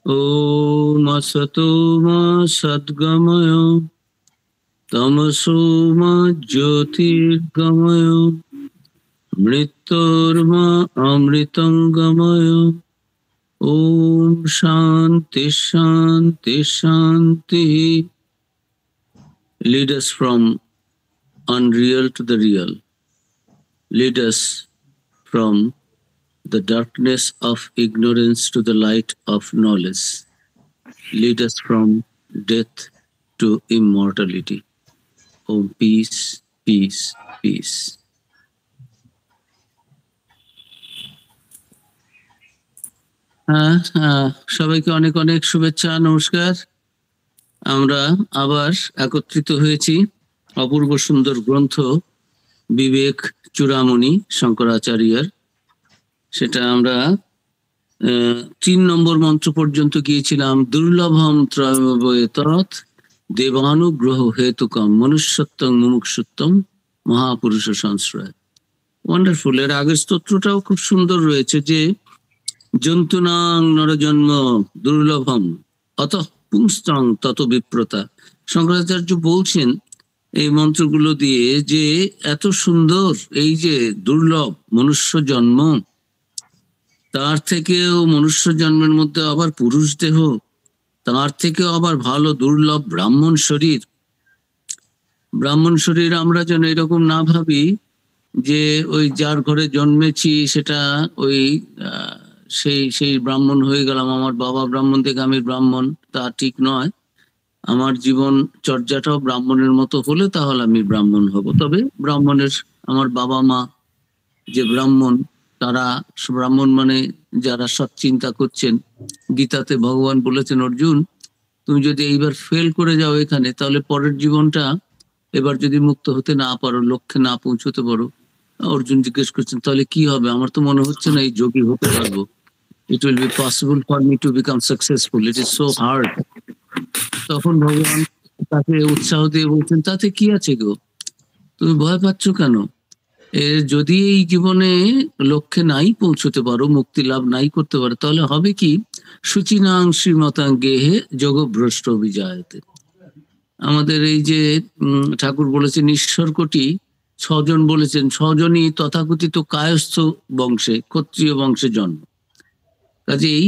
ॐ असतो मा सद्गमय तमसो मा ज्योतिर्गमय मृत्योर्मा अमृतंगमय। ॐ शांति शांति शांति। Lead us from unreal to the real. Lead us from the darkness of ignorance to the light of knowledge. Lead us from death to immortality. Oh, peace, peace, peace. সবাইকে অনেক অনেক শুভেচ্ছা, নমস্কার। আমরা আবার একত্রিত হয়েছি অপূর্ব সুন্দর গ্রন্থ বিবেক চূড়ামণি শঙ্করাচার্যের। সেটা আমরা 3 নম্বর মন্ত্র পর্যন্ত গিয়েছিলাম। দুর্লভম ত্রয়মবয়তৎ দেবানুগ্রহ হেতুকম মনুষ্যত্বং মুমুক্ষুত্বম মহাপুরুষ সংশ্রয়। ওয়ান্ডারফুল। এর আগের স্তোত্রটাও খুব সুন্দর রয়েছে যে জন্তুনাং নরজন্ম দুর্লভম অত পুংস্তং তত বিপ্রতা। শঙ্করাচার্য বলছেন এই মন্ত্রগুলো দিয়ে যে এত সুন্দর এই যে দুর্লভ মনুষ্য জন্ম, তার থেকেও মনুষ্য জন্মের মধ্যে আবার পুরুষ দেহ, তার থেকেও আবার ভালো দুর্লভ ব্রাহ্মণ শরীর। ব্রাহ্মণ শরীর আমরা যেন এরকম না ভাবি যে ওই যার ঘরে জন্মেছি সেটা ওই সেই ব্রাহ্মণ হয়ে গেলাম, আমার বাবা ব্রাহ্মণ থেকে আমি ব্রাহ্মণ, তা ঠিক নয়। আমার জীবন চর্যাটাও ব্রাহ্মণের মতো হলে তাহলে আমি ব্রাহ্মণ হব। তবে ব্রাহ্মণের আমার বাবা মা যে ব্রাহ্মণ, তারা ব্রাহ্মণ মানে যারা সৎ চিন্তা করছেন। গীতাতে ভগবান বলেছেন, অর্জুন তুমি যদি এইবার ফেল করে যাও এখানে, তাহলে পরের জীবনটা এবার যদি মুক্ত হতে না পারো, লক্ষ্যে না পৌঁছতে পারো। অর্জুন জিজ্ঞেস করছেন তাহলে কি হবে? আমার তো মনে হচ্ছে না এই যোগী হতে পারবো। It will be possible for me to become successful. It is so hard. তখন ভগবান তাকে উৎসাহ দিয়ে বলছেন, তাতে কি আছে গো, তুমি ভয় পাচ্ছ কেন? যদি এই জীবনে লক্ষ্যে নাই পৌঁছতে পারো, মুক্তি লাভ নাই করতে পারো, তাহলে হবে কি? শুচিনাং শ্রীমতাং গেহে যোগভ্রষ্ট বিজয়তে। আমাদের এই যে ঠাকুর বলেছেন ঈশ্বর কোটি 6 জন বলেছেন, 6 জনই তথাকথিত কায়স্থ বংশে, ক্ষত্রিয় বংশে জন্ম। কাজেই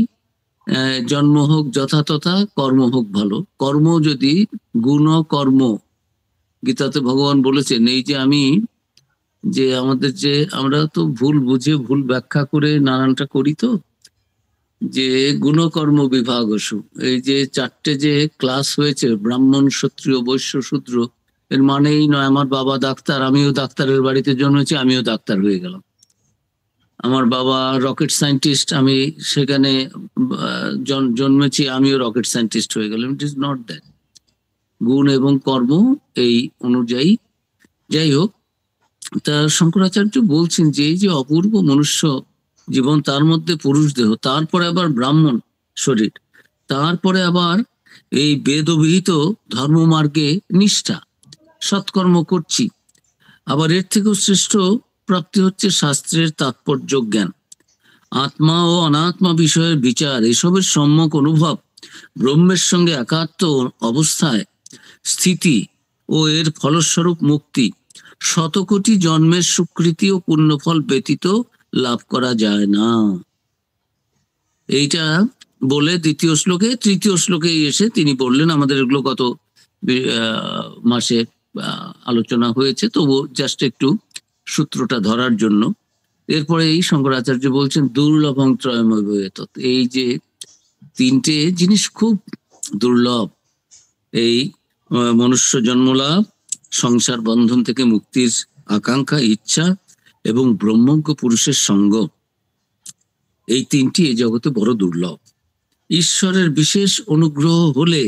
জন্ম হোক যথাতথা, কর্ম হোক ভালো। কর্ম যদি গুণ কর্ম, গীতাতে ভগবান বলেছেন এই যে আমি যে আমাদের যে আমরা তো ভুল বুঝে ভুল ব্যাখ্যা করে নানানটা করি, তো যে গুণকর্ম বিভাগসু, এই যে 4টে যে ক্লাস হয়েছে ব্রাহ্মণ ক্ষত্রিয় বৈশ্য শূদ্র, এর মানেই নয় আমার বাবা ডাক্তার, আমিও ডাক্তারের বাড়িতে জন্মেছি, আমিও ডাক্তার হয়ে গেলাম। আমার বাবা রকেট সায়েন্টিস্ট, আমি সেখানে জন্মেছি, আমিও রকেট সায়েন্টিস্ট হয়ে গেলাম। It is not that. গুণ এবং কর্ম এই অনুযায়ী। যাই হোক, তা শঙ্করাচার্য বলছেন যে এই যে অপূর্ব মনুষ্য জীবন, তার মধ্যে পুরুষ দেহ, তারপরে আবার ব্রাহ্মণ শরীর, তারপরে আবার এই বেদবিহিত ধর্মমার্গে নিষ্ঠা, সৎকর্ম করছি। আবার এর থেকেও শ্রেষ্ঠ প্রাপ্তি হচ্ছে শাস্ত্রের তাৎপর্য জ্ঞান, আত্মা ও অনাত্মা বিষয়ের বিচার, এসবের সম্যক অনুভব, ব্রহ্মের সঙ্গে একাত্ম অবস্থায় স্থিতি ও এর ফলস্বরূপ মুক্তি, শতকোটি জন্মের সুকৃতি ও পুণ্যফল ব্যতীত লাভ করা যায় না। এইটা বলে দ্বিতীয় শ্লোকে, তৃতীয় শ্লোকে এসে তিনি বললেন, আমাদের এগুলো গত মাসে আলোচনা হয়েছে, তবু জাস্ট একটু সূত্রটা ধরার জন্য। এরপরে এই শঙ্করাচার্য বলছেন দুর্লভং ত্রয়মবয়তৎ, এই যে 3টে জিনিস খুব দুর্লভ। এই মনুষ্য জন্মলাভ, সংসার বন্ধন থেকে মুক্তির আকাঙ্ক্ষা ইচ্ছা, এবং ব্রহ্মজ্ঞ পুরুষের সঙ্গ, এই 3টি এই জগতে বড় দুর্লভ। ঈশ্বরের বিশেষ অনুগ্রহ হলে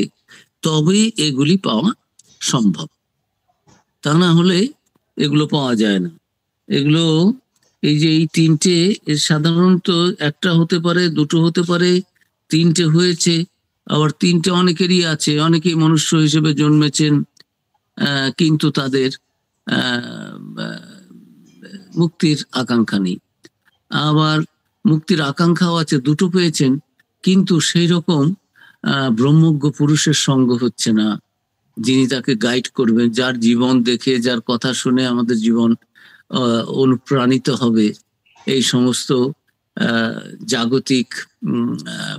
তবেই এগুলি পাওয়া সম্ভব, তা না হলে এগুলো পাওয়া যায় না। এগুলো এই যে এই 3টে সাধারণত একটা হতে পারে, দুটো হতে পারে, 3টে হয়েছে, আবার 3টে অনেকেরই আছে, অনেকেই মনুষ্য হিসেবে জন্মেছেন, কিন্তু তাদের মুক্তির আকাঙ্ক্ষা নেই। আবার মুক্তির আকাঙ্ক্ষাও আছে, দুটো পেয়েছেন কিন্তু সেই রকম ব্রহ্মজ্ঞ পুরুষের সঙ্গ হচ্ছে না, যিনি তাকে গাইড করবেন, যার জীবন দেখে, যার কথা শুনে আমাদের জীবন অনুপ্রাণিত হবে। এই সমস্ত জাগতিক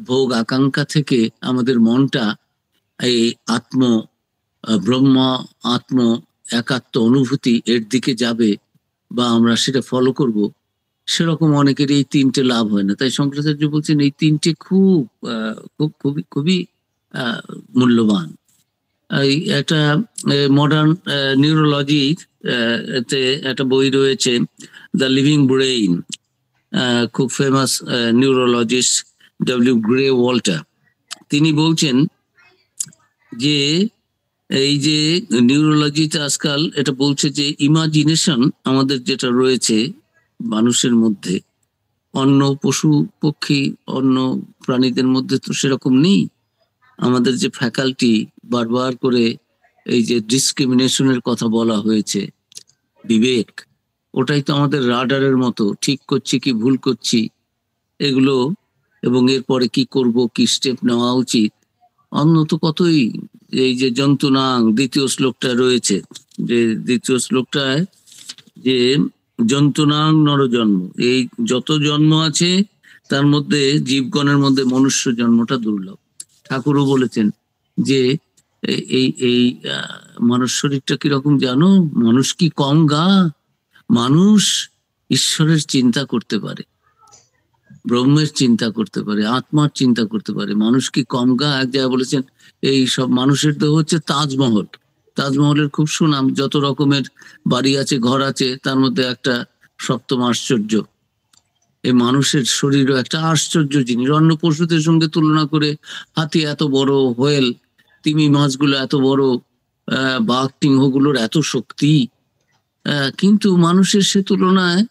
ভোগ আকাঙ্ক্ষা থেকে আমাদের মনটা এই ব্রহ্ম আত্ম একাত্ম অনুভূতি এর দিকে যাবে, বা আমরা সেটা ফলো করব, সেরকম অনেকের এই তিনটে লাভ হয় না। তাই শঙ্করাচার্য বলছেন এই তিনটে খুব খুবই খুবই মূল্যবান। একটা মডার্ন নিউরোলজি তে একটা বই রয়েছে, দ্য লিভিং ব্রেইন, খুব famous neurologist W grey Walter. তিনি বলছেন যে এই যে নিউরোলজিতে আজকাল এটা বলছে যে ইমাজিনেশন আমাদের যেটা রয়েছে মানুষের মধ্যে, অন্য পশু পক্ষী অন্য প্রাণীদের মধ্যে তো সেরকম নেই। আমাদের যে ফ্যাকাল্টি বারবার করে এই যে ডিসক্রিমিনেশনের কথা বলা হয়েছে, বিবেক, ওটাই তো আমাদের রাডারের মতো, ঠিক করছি কি ভুল করছি এগুলো, এবং এরপরে কি করব, কি স্টেপ নেওয়া উচিত। অন্য তো কতই, এই যে জন্তুনাং দ্বিতীয় শ্লোকটা রয়েছে, যে দ্বিতীয় শ্লোকটায় যে জন্তুনাং নরজন্ম, এই যত জন্ম আছে তার মধ্যে জীবগণের মধ্যে মনুষ্য জন্মটা দুর্লভ। ঠাকুরও বলেছেন যে এই এই মানুষ শরীরটা কিরকম জানো, মানুষ কি কম গা, মানুষ ঈশ্বরের চিন্তা করতে পারে, ব্রহ্মের চিন্তা করতে পারে, আত্মার চিন্তা করতে পারে, মানুষ কি কম গা। এক জায়গায় বলেছেন এই সব মানুষের দেহ হচ্ছে তাজমহল, তাজমহলের খুব সুনাম, যত রকমের বাড়ি আছে ঘর আছে তার মধ্যে একটা সপ্তম আশ্চর্য। এই মানুষের শরীরও একটা আশ্চর্য জিনিস, অন্য পশুদের সঙ্গে তুলনা করে হাতি এত বড়, হোয়েল তিমি মাছগুলো এত বড়, বাঘ সিংহগুলোর এত শক্তি, কিন্তু মানুষের সে তুলনায়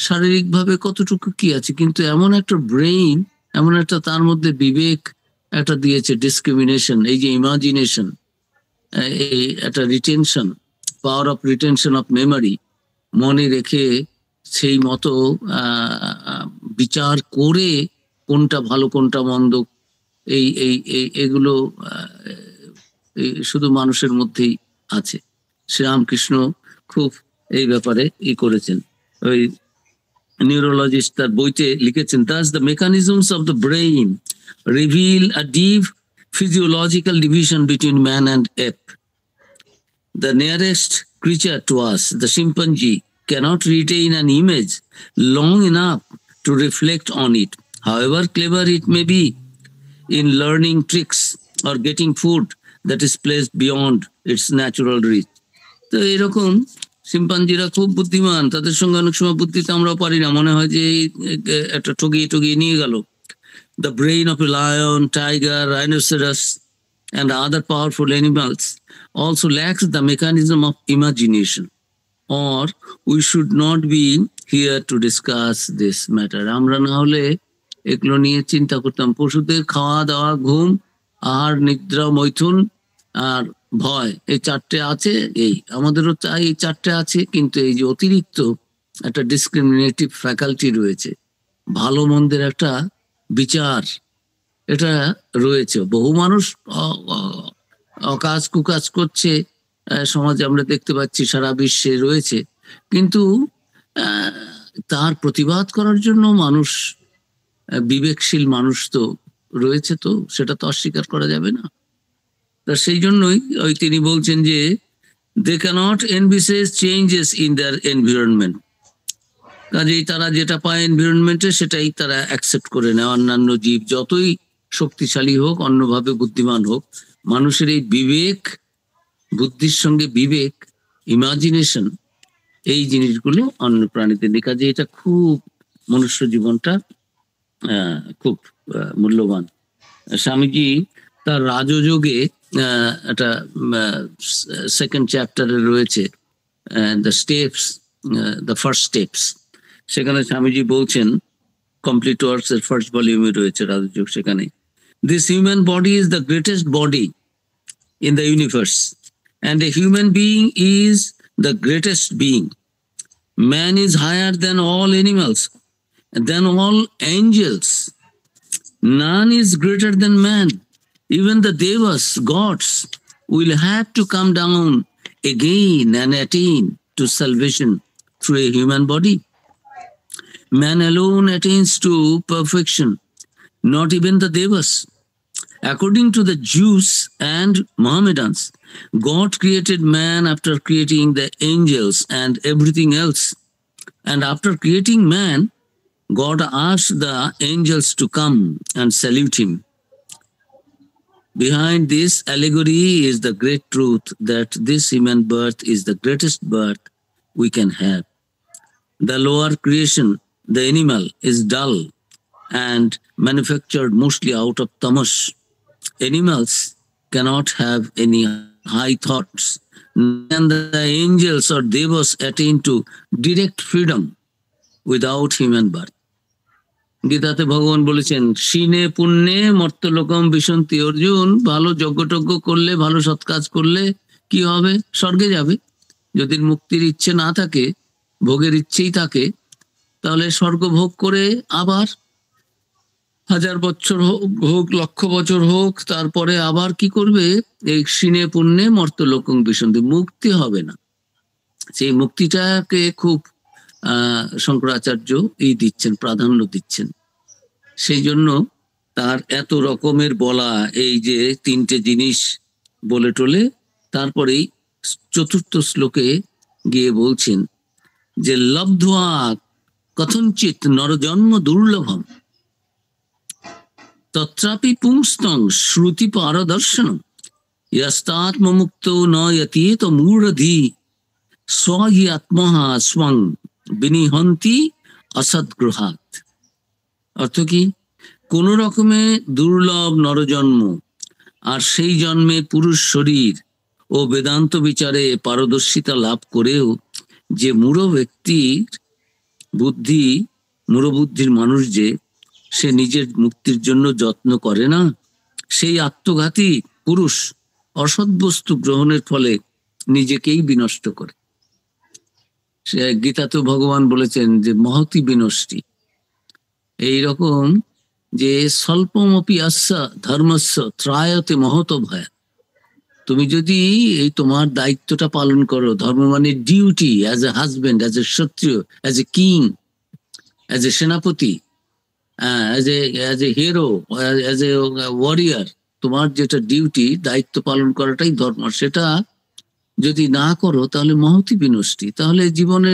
শারীরিকভাবে কতটুকু কি আছে, কিন্তু এমন একটা ব্রেইন, এমন একটা তার মধ্যে বিবেক একটা দিয়েছে, ডিসক্রিমিনেশন, এই যে ইমাজিনেশন, এই একটা retention, power of retention of memory, মনে রেখে সেই মতো বিচার করে কোনটা ভালো কোনটা মন্দ, এই এই এগুলো শুধু মানুষের মধ্যেই আছে। শ্রীরামকৃষ্ণ খুব এই ব্যাপারে করেছেন। ওই নিউরোলজিস্ট তার বইতে লিখেছেন, thus the mechanisms of the brain reveal a deep physiological division between man and ape. The nearest creature to us, the chimpanzee, cannot retain an image long enough to reflect on it, however clever it may be in learning tricks or getting food that is placed beyond its natural reach. তো এরকম শিম্পাঞ্জিরা খুব বুদ্ধিমান, তাদের সঙ্গে অনেক সময় বুদ্ধিতে আমরাও পারি না, মনে হয় যে একটা ঠগিয়ে নিয়ে গেল। The brain of a lion, tiger, rhinoceros and other powerful animals also lacks the mechanism of imagination, or we should not be here to discuss this matter. আমরা না হলে এগুলো নিয়ে চিন্তা করতাম। পশুদের খাওয়া দাওয়া, ঘুম, আহার, নিদ্রা, মৈথুন আর ভয়, এই চারটে আছে, এই আমাদেরও চাই এই চারটে আছে, কিন্তু এই যে অতিরিক্ত একটা ডিসক্রিমিনেটিভ ফ্যাকাল্টি রয়েছে, ভালো মন্দের একটা বিচার এটা রয়েছে। বহু মানুষ অকাজ কুকাজ করছে সমাজে, আমরা দেখতে পাচ্ছি সারা বিশ্বে রয়েছে, কিন্তু তার প্রতিবাদ করার জন্য মানুষ, বিবেকশীল মানুষ তো রয়েছে, তো সেটা তো অস্বীকার করা যাবে না। তা সেই জন্যই ওই তিনি বলছেন যে they cannot envisage changes in their environment, কাজেই তারা যেটা পায় এনভায়রনমেন্টে সেটাই তারা অ্যাকসেপ্ট করে নেয়। অন্যান্য জীব যতই শক্তিশালী হোক, অন্যভাবে বুদ্ধিমান হোক, মানুষের এই বিবেক, বুদ্ধির সঙ্গে বিবেক, ইমাজিনেশন, এই জিনিসগুলো অন্য প্রাণীদের নেই। কাজে এটা খুব মনুষ্য জীবনটা খুব মূল্যবান। স্বামীজি তার রাজযোগে একটা সেকেন্ড চ্যাপ্টারে রয়েছে the steps, the first steps, সেখানে স্বামীজি বলছেন, কমপ্লিট ওয়ার্কস এর ফার্স্ট ভলিউমে রয়েছে রাজযোগ, সেখানে this human body is the greatest body in the universe, and a human being is the greatest being. Man is higher than all animals, than all angels, None is greater than man. Even the devas, gods, will have to come down again and attain to salvation through a human body. Man alone attains to perfection, not even the devas. According to the Jews and Mohammedans, God created man after creating the angels and everything else. And after creating man, God asked the angels to come and salute him. Behind this allegory is the great truth that this human birth is the greatest birth we can have. The lower creation, the animal, is dull and manufactured mostly out of tamas. Animals cannot have any high thoughts, and the angels or devas attain to direct freedom without human birth. গীতাতে ভগবান বলেছেন, সিনে পুণ্যে মর্তলোকম বিশন্তি। অর্জুন, ভালো যজ্ঞটজ্ঞ করলে, ভালো সৎ কাজ করলে কি হবে? স্বর্গে যাবে। যদি মুক্তির ইচ্ছে না থাকে, ভোগের ইচ্ছেই থাকে, তাহলে স্বর্গ ভোগ করে আবার 1000 বছর হোক, লক্ষ বছর হোক, তারপরে আবার কি করবে? এই সিনে পুণ্যে মর্তলোকম বিশন্তি, মুক্তি হবে না। সেই মুক্তিটাকে খুব শঙ্করাচার্য দিচ্ছেন, প্রাধান্য দিচ্ছেন। সেই জন্য তার এত রকমের বলা, এই যে 3টে জিনিস বলে টোলে, তারপরেই 4র্থ শ্লোকে গিয়ে বলছেন যে লব্ধ্বা কথঞ্চিত নরজন্ম দুর্লভম তত্রাপি পুংস্তং শ্রুতি পারদর্শনম यस्तात्ममुक्त न यतीत मूढ़धि स्व हि आत्मः स्वं বিনিহন্তি অসৎগ্রহাত। অর্থ কি? কোন রকমে দুর্লভ নরজন্ম, আর সেই জন্মে পুরুষ শরীর ও বেদান্ত বিচারে পারদর্শিতা লাভ করেও যে মূঢ় ব্যক্তির বুদ্ধি, মূঢ় বুদ্ধির মানুষ যে, সে নিজের মুক্তির জন্য যত্ন করে না, সেই আত্মঘাতী পুরুষ অসৎ বস্তু গ্রহণের ফলে নিজেকেই বিনষ্ট করে। সে গীতাতে ভগবান বলেছেন যে মহতি বিনষ্টি। এইরকম যে স্বল্পমপি আস্য ধর্মস্য ত্রায়তে মহত ভয়। তুমি যদি এই তোমার দায়িত্বটা পালন করো, ধর্ম মানে duty, as a husband, as a kshatriya, as a king, as a senapati, as a hero, as a warrior, তোমার যেটা ডিউটি, দায়িত্ব পালন করাটাই ধর্ম। সেটা যদি না করো তাহলে মহতি বিনষ্টি। তাহলে জীবনে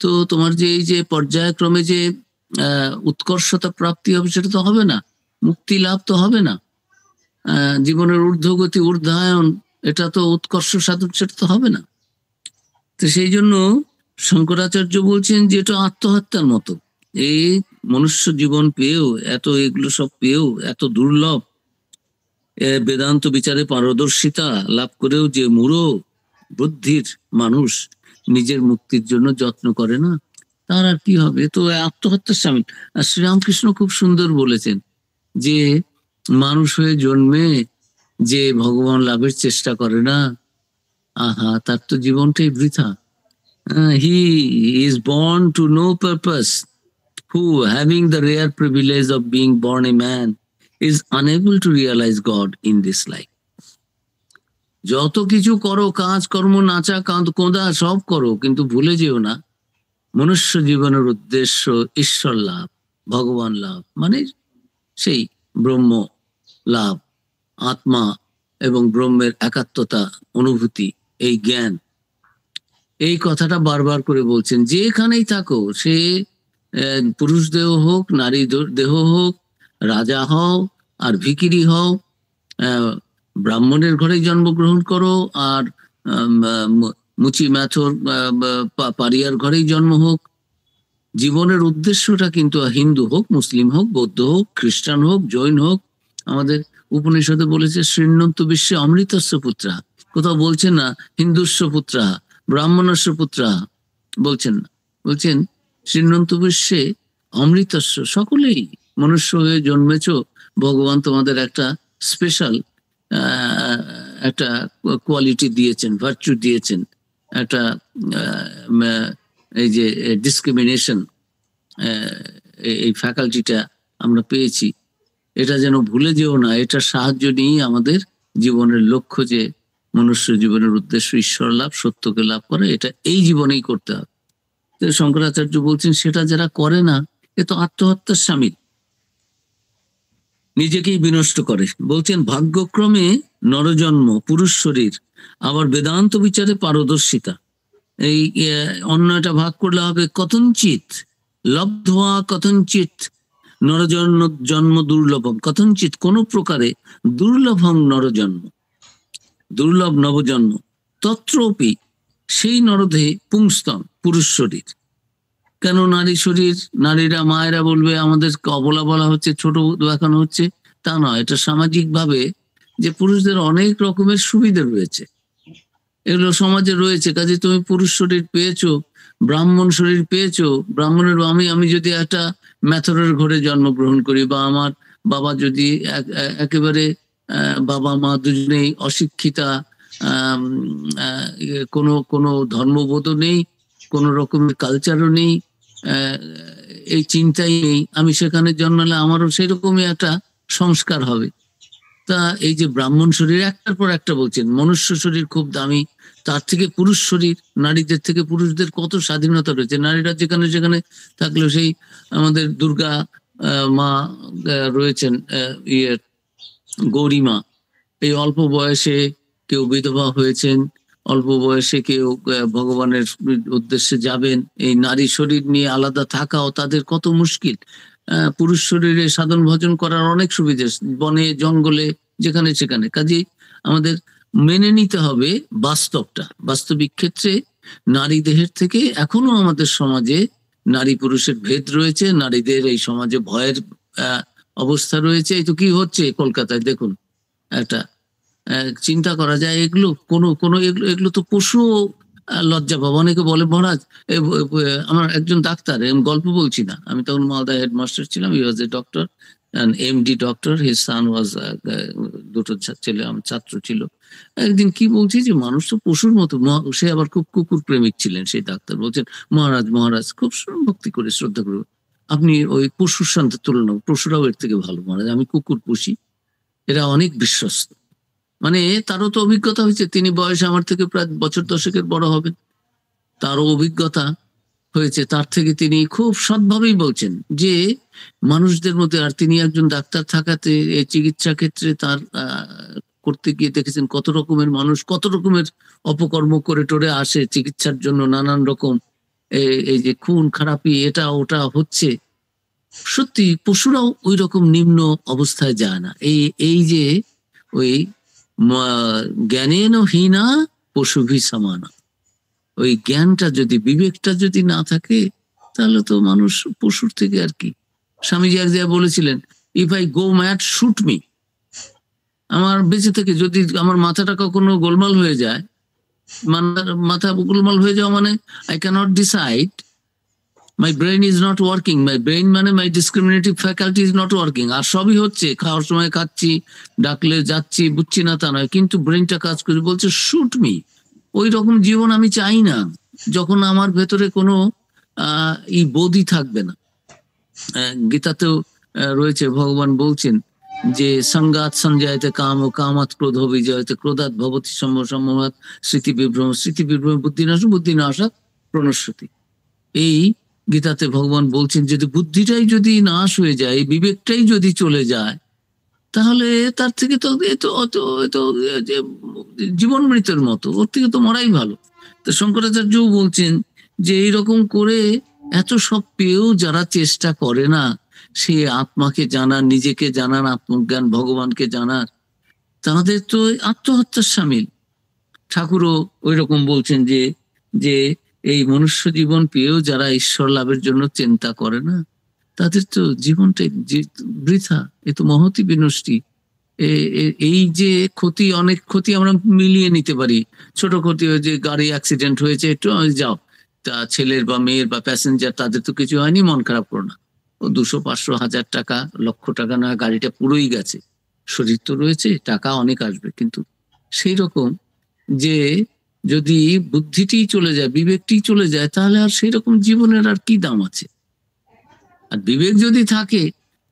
তো তোমার যে এই যে পর্যায়ক্রমে যে উৎকর্ষতা প্রাপ্তি হবে, সেটা তো হবে না, মুক্তি লাভ তো হবে না, জীবনের ঊর্ধ্বগতি, ঊর্ধ্বায়ন, এটা তো উৎকর্ষ সাধন, সেটা তো হবে না। তো সেই জন্য শঙ্করাচার্য বলছেন যে এটা আত্মহত্যার মতো। এই মনুষ্য জীবন পেয়েও, এত এগুলো সব পেয়েও, এত দুর্লভ বেদান্ত বিচারে পারদর্শিতা লাভ করেও যে মূঢ় বুদ্ধির মানুষ নিজের মুক্তির জন্য যত্ন করে না, তার আর কি হবে? তো আত্মহত্যার সামিল। আর শ্রীরামকৃষ্ণ খুব সুন্দর বলেছেন যে মানুষ হয়ে জন্মে যে ভগবান লাভের চেষ্টা করে না, আহা, তার তো জীবনটাই বৃথা। He is born to know purpose, who, having the rare privilege of being born a man, is unable to realize God in this life. যত কিছু করো, কাজ কর্ম, নাচা কোঁদা সব করো, কিন্তু ভুলে যেও না মনুষ্য জীবনের উদ্দেশ্য ঈশ্বর লাভ, ভগবান লাভ, মানে সেই ব্রহ্ম লাভ, আত্মা এবং ব্রহ্মের একাত্মতা অনুভূতি, এই জ্ঞান। এই কথাটা বারবার করে বলছেন। যেখানেই থাকো, সে পুরুষ দেহ হোক, নারী দেহ হোক, রাজা হও আর ভিখিরি হও, ব্রাহ্মণের ঘরে জন্মগ্রহণ করো আর মুচি ম্যাথর পারিয়ার ঘরেই জন্ম হোক, জীবনের উদ্দেশ্যটা কিন্তু হিন্দু হোক, মুসলিম হোক, বৌদ্ধ হোক, খ্রিস্টান হোক, জৈন হোক, আমাদের উপনিষদে বলেছে শৃণ্বন্তু বিশ্বে অমৃতস্য পুত্রা। কোথাও বলছেন না হিন্দুস্য পুত্রা, ব্রাহ্মণস্য পুত্রা, বলছেন না, বলছেন শৃণ্বন্তু বিশ্বে অমৃতস্য। সকলেই মনুষ্য হয়ে জন্মেছ, ভগবান তোমাদের একটা স্পেশাল একটা কোয়ালিটি দিয়েছেন, ভার্চু দিয়েছেন, একটা এই যে ডিসক্রিমিনেশন, এই ফ্যাকাল্টিটা আমরা পেয়েছি। এটা যেন ভুলে যেও না। এটা সাহায্য নিয়েই আমাদের জীবনের লক্ষ্য, যে মনুষ্য জীবনের উদ্দেশ্য ঈশ্বর লাভ, সত্যকে লাভ করা, এটা এই জীবনেই করতে হবে। শঙ্করাচার্য বলছেন সেটা যারা করে না, এ তো আত্মহত্যার সামিল, নিজেকেই বিনষ্ট করে। বলছেন ভাগ্যক্রমে নরজন্ম, পুরুষ শরীর, আবার বেদান্ত বিচারে পারদর্শিতা। এই অন্যটা ভাগ করলে হবে কথঞ্চিত লব্ধা কথঞ্চিত নরজন্ম জন্ম দুর্লভম, কথঞ্চিত কোন প্রকারে দুর্লভম নরজন্ম, দুর্লভ নবজন্ম, তত্রপি সেই নরদেহে পুংস্তম, পুরুষ শরীর। কেন নারী শরীর? নারীরা, মায়েরা বলবে আমাদেরকে অবলা বলা হচ্ছে, ছোট দেখানো হচ্ছে, তা নয়। এটা সামাজিক ভাবে যে পুরুষদের অনেক রকমের সুবিধা রয়েছে, এগুলো সমাজে রয়েছে। কাজে তুমি পুরুষ শরীর পেয়েছো, ব্রাহ্মণ শরীর পেয়েছো, ব্রাহ্মণের আমি যদি একটা মেথরের ঘরে জন্মগ্রহণ করি, বা আমার বাবা যদি একেবারে বাবা মা দুজনেই অশিক্ষিতা, কোনো কোনো ধর্মবোধও নেই, কোন রকমের কালচারও নেই, এই চিন্তাই নেই, আমি সেখানে জন্মালে আমারও সেরকমই একটা সংস্কার হবে। তা এই যে ব্রাহ্মণ শরীর একটার পর একটা বলছেন, মনুষ্য শরীর খুব দামি, তার থেকে পুরুষ শরীর, নারীদের থেকে পুরুষদের কত স্বাধীনতা রয়েছে। নারীরা যেখানে যেখানে থাকলেও, সেই আমাদের দুর্গা মা রয়েছেন, ইয়ে গৌরী মা, এই অল্প বয়সে কেউ বিধবা হয়েছেন, অল্প বয়সে কেউ ভগবানের উদ্দেশ্যে যাবেন। এই নারী শরীর নিয়ে আলাদা থাকাও তাদের কত মুশকিল। পুরুষ শরীরে সাধন ভজন করার অনেক সুবিধা, বনে জঙ্গলে যেখানে সেখানে। কাজেই আমাদের মেনে নিতে হবে বাস্তবটা। বাস্তবিক ক্ষেত্রে নারী দেহের থেকে এখনো আমাদের সমাজে নারী পুরুষের ভেদ রয়েছে, নারীদের এই সমাজে ভয়ের অবস্থা রয়েছে। এই তো কি হচ্ছে কলকাতায় দেখুন, একটা চিন্তা করা যায়। এগুলো কোনো এগুলো তো পশু লজ্জা পাবো। অনেকে বলে মহারাজ, আমার একজন ডাক্তার, গল্প বলছি না, আমি তখন মালদা হেডমাস্টার ছিলাম, he was a doctor, MD doctor, his son was, দুটো ছেলে আমার ছাত্র ছিল। একদিন কি বলছি যে মানুষ তো পশুর মতো, সে আবার খুব কুকুর প্রেমিক ছিলেন সেই ডাক্তার। বলছেন মহারাজ মহারাজ, খুব ভক্তি করে শ্রদ্ধা করে, আপনি ওই পশুর সাথে তুলনা, পশুরাও এর থেকে ভালো মহারাজ, আমি কুকুর পুষি, এরা অনেক বিশ্বস্ত। মানে তারও তো অভিজ্ঞতা হয়েছে, তিনি বয়সে আমার থেকে প্রায় বছর 10-এর বড় হবেন, তারও অভিজ্ঞতা হয়েছে। তার থেকে তিনি খুব সৎভাবেই বলছেন যে মানুষদের মধ্যে, আর তিনি একজন ডাক্তার থাকাতে এই চিকিৎসা ক্ষেত্রে তার করতে গিয়ে দেখেছেন কত রকমের মানুষ কত রকমের অপকর্ম করে টোরে আসে চিকিৎসার জন্য, নানান রকম এই যে খুন খারাপি এটা ওটা হচ্ছে। সত্যি পশুরাও ওই রকম নিম্ন অবস্থায় যায় না। এই যে ওই জ্ঞানেন হীনা পশুভি সমানা, ওই জ্ঞানটা যদি, বিবেকটা যদি না থাকে, তাহলে তো মানুষ পশুর থেকে আর কি। স্বামীজি এক জায়গায় বলেছিলেন, if I go mad shoot me, আমার বেঁচে থেকে যদি আমার মাথাটা কখনো গোলমাল হয়ে যায়, মাথা গোলমাল হয়ে যাওয়া মানে I cannot decide, my brain is not working, my brain মানে my discriminative faculty is not working. আর সবই হচ্ছে, খাওয়ার সময় খাচ্ছি, ডাকলে যাচ্ছি, বুঝছি না তা নয়, কিন্তু ব্রেইনটা কাজ করে। বলছে শুট মি। ওই রকম জীবন আমি চাই না, যখন আমার ভেতরে কোনো এই বোধই থাকবে না। গীতাতেও রয়েছে, ভগবান বলছেন যে সঙ্গাত সঞ্জয়তে কাম ও কামাত ক্রোধ বিজয়তে ক্রোধাৎ ভবতি সম্মোহাৎ স্মৃতি বিভ্রম, স্মৃতি বিভ্রম বুদ্ধিনাশ, বুদ্ধিনাশাৎ প্রণশ্যতি। এই গীতাতে ভগবান বলছেন যদি বুদ্ধিটাই যদি নাশ হয়ে যায়, বিবেকটাই যদি চলে যায়, তাহলে তার থেকে তো জীবন মৃত্যুর মতো, ওর থেকে তো মরাই ভালো। তো শঙ্করাচার্য বলছেন যে এইরকম করে এত সব পেয়েও যারা চেষ্টা করে না, সে আত্মাকে জানার, নিজেকে জানার, আত্মজ্ঞান, ভগবানকে জানার, তাদের তো আত্মহত্যার সামিল। ঠাকুরও ওই রকম বলছেন যে যে এই মনুষ্য জীবন পেয়েও যারা ঈশ্বর লাভের জন্য চিন্তা করে না, তাদের তো জীবনটাই বৃথা, এ তো মহতি বিনষ্টি। এই যে ক্ষতি, অনেক ক্ষতি আমরা মিলিয়ে নিতে পারি। ছোট ক্ষতি হয়েছে, গাড়ি অ্যাক্সিডেন্ট হয়েছে, একটু যাও, তা ছেলের বা মেয়ের বা প্যাসেঞ্জার, তাদের তো কিছু হয়নি, মন খারাপ করো না, ও 200, 500, 1000 টাকা, লক্ষ টাকা না, গাড়িটা পুরোই গেছে, শরীর তো রয়েছে, টাকা অনেক আসবে। কিন্তু সেই রকম যে যদি বুদ্ধিটি চলে যায়, বিবেকটি চলে যায়, তাহলে আর সেই রকম জীবনের আর কি দাম আছে? আর বিবেক যদি থাকে,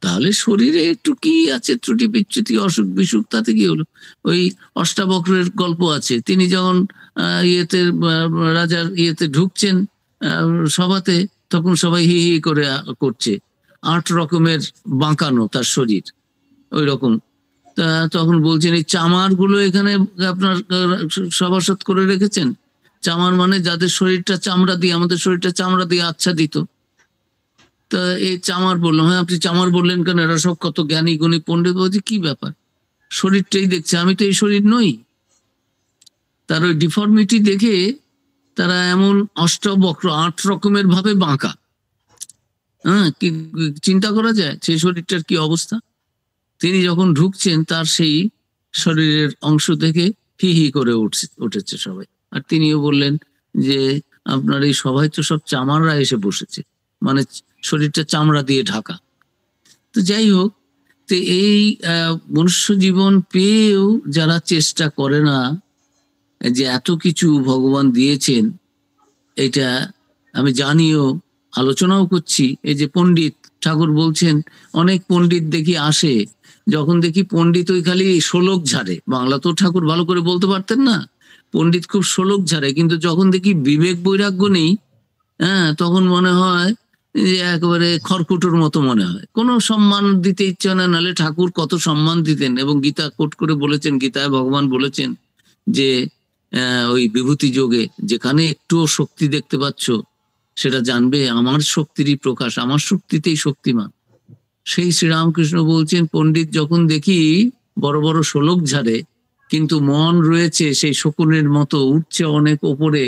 তাহলে শরীরে একটু কি আছে, ত্রুটি বিচ্যুতি, অসুখ বিসুখ, তাতে কি হলো? ওই অষ্টাবক্রের গল্প আছে, তিনি যখন ইয়েতে রাজার ইয়েতে ঢুকছেন সভাতে, তখন সবাই হি হি করে করছে, 8 রকমের বাঁকানো তার শরীর ওই রকম। তা তখন বলছেন এই চামার গুলো এখানে আপনার সভাসদ করে রেখেছেন। চামার মানে যাদের শরীরটা চামড়া দিয়ে, আমাদের শরীরটা চামড়া দিয়ে আচ্ছাদিত। তা এই চামার বললাম, হ্যাঁ আপনি চামার বললেন কেন? এরা সব কত জ্ঞানী গুণী পণ্ডিত। বলছে কি ব্যাপার, শরীরটাই দেখছে, আমি তো এই শরীর নই। তার ওই ডিফর্মিটি দেখে তারা এমন অষ্টবক্র 8 রকমের ভাবে বাঁকা। হ্যাঁ, কি চিন্তা করা যায় সেই শরীরটার কি অবস্থা? তিনি যখন ঢুকছেন তার সেই শরীরের অংশ থেকে হি হি করে উঠেছে সবাই। আর তিনিও বললেন যে আপনার এই সবাই তো সব চামাররা এসে বসেছে, মানে শরীরটা চামড়া দিয়ে ঢাকা। তো যাই হোক, তো এই মনুষ্য জীবন পেয়েও যারা চেষ্টা করে না যে এত কিছু ভগবান দিয়েছেন, এটা আমি জানিও, আলোচনাও করছি। এই যে পণ্ডিত ঠাকুর বলছেন, অনেক পণ্ডিত দেখি আসে, যখন দেখি পণ্ডিত ওই খালি শ্লোক ঝাড়ে, বাংলা তো ঠাকুর ভালো করে বলতে পারতেন না, পণ্ডিত খুব শ্লোক ঝাড়ে, কিন্তু যখন দেখি বিবেক বৈরাগ্য নেই, হ্যাঁ, তখন মনে হয় যে একেবারে খড়কুটোর মতো মনে হয়, কোনো সম্মান দিতে ইচ্ছে না। নাহলে ঠাকুর কত সম্মান দিতেন, এবং গীতা কোট করে বলেছেন, গীতায় ভগবান বলেছেন যে ওই বিভূতি যোগে যেখানে একটুও শক্তি দেখতে পাচ্ছ, সেটা জানবে আমার শক্তিরই প্রকাশ, আমার শক্তিতেই শক্তিমান। সেই শ্রীরামকৃষ্ণ বলছেন, পণ্ডিত যখন দেখি বড় বড় শ্লোক ঝাড়ে, কিন্তু মন রয়েছে সেই শকুনের মতো, উঠছে অনেক ওপরে,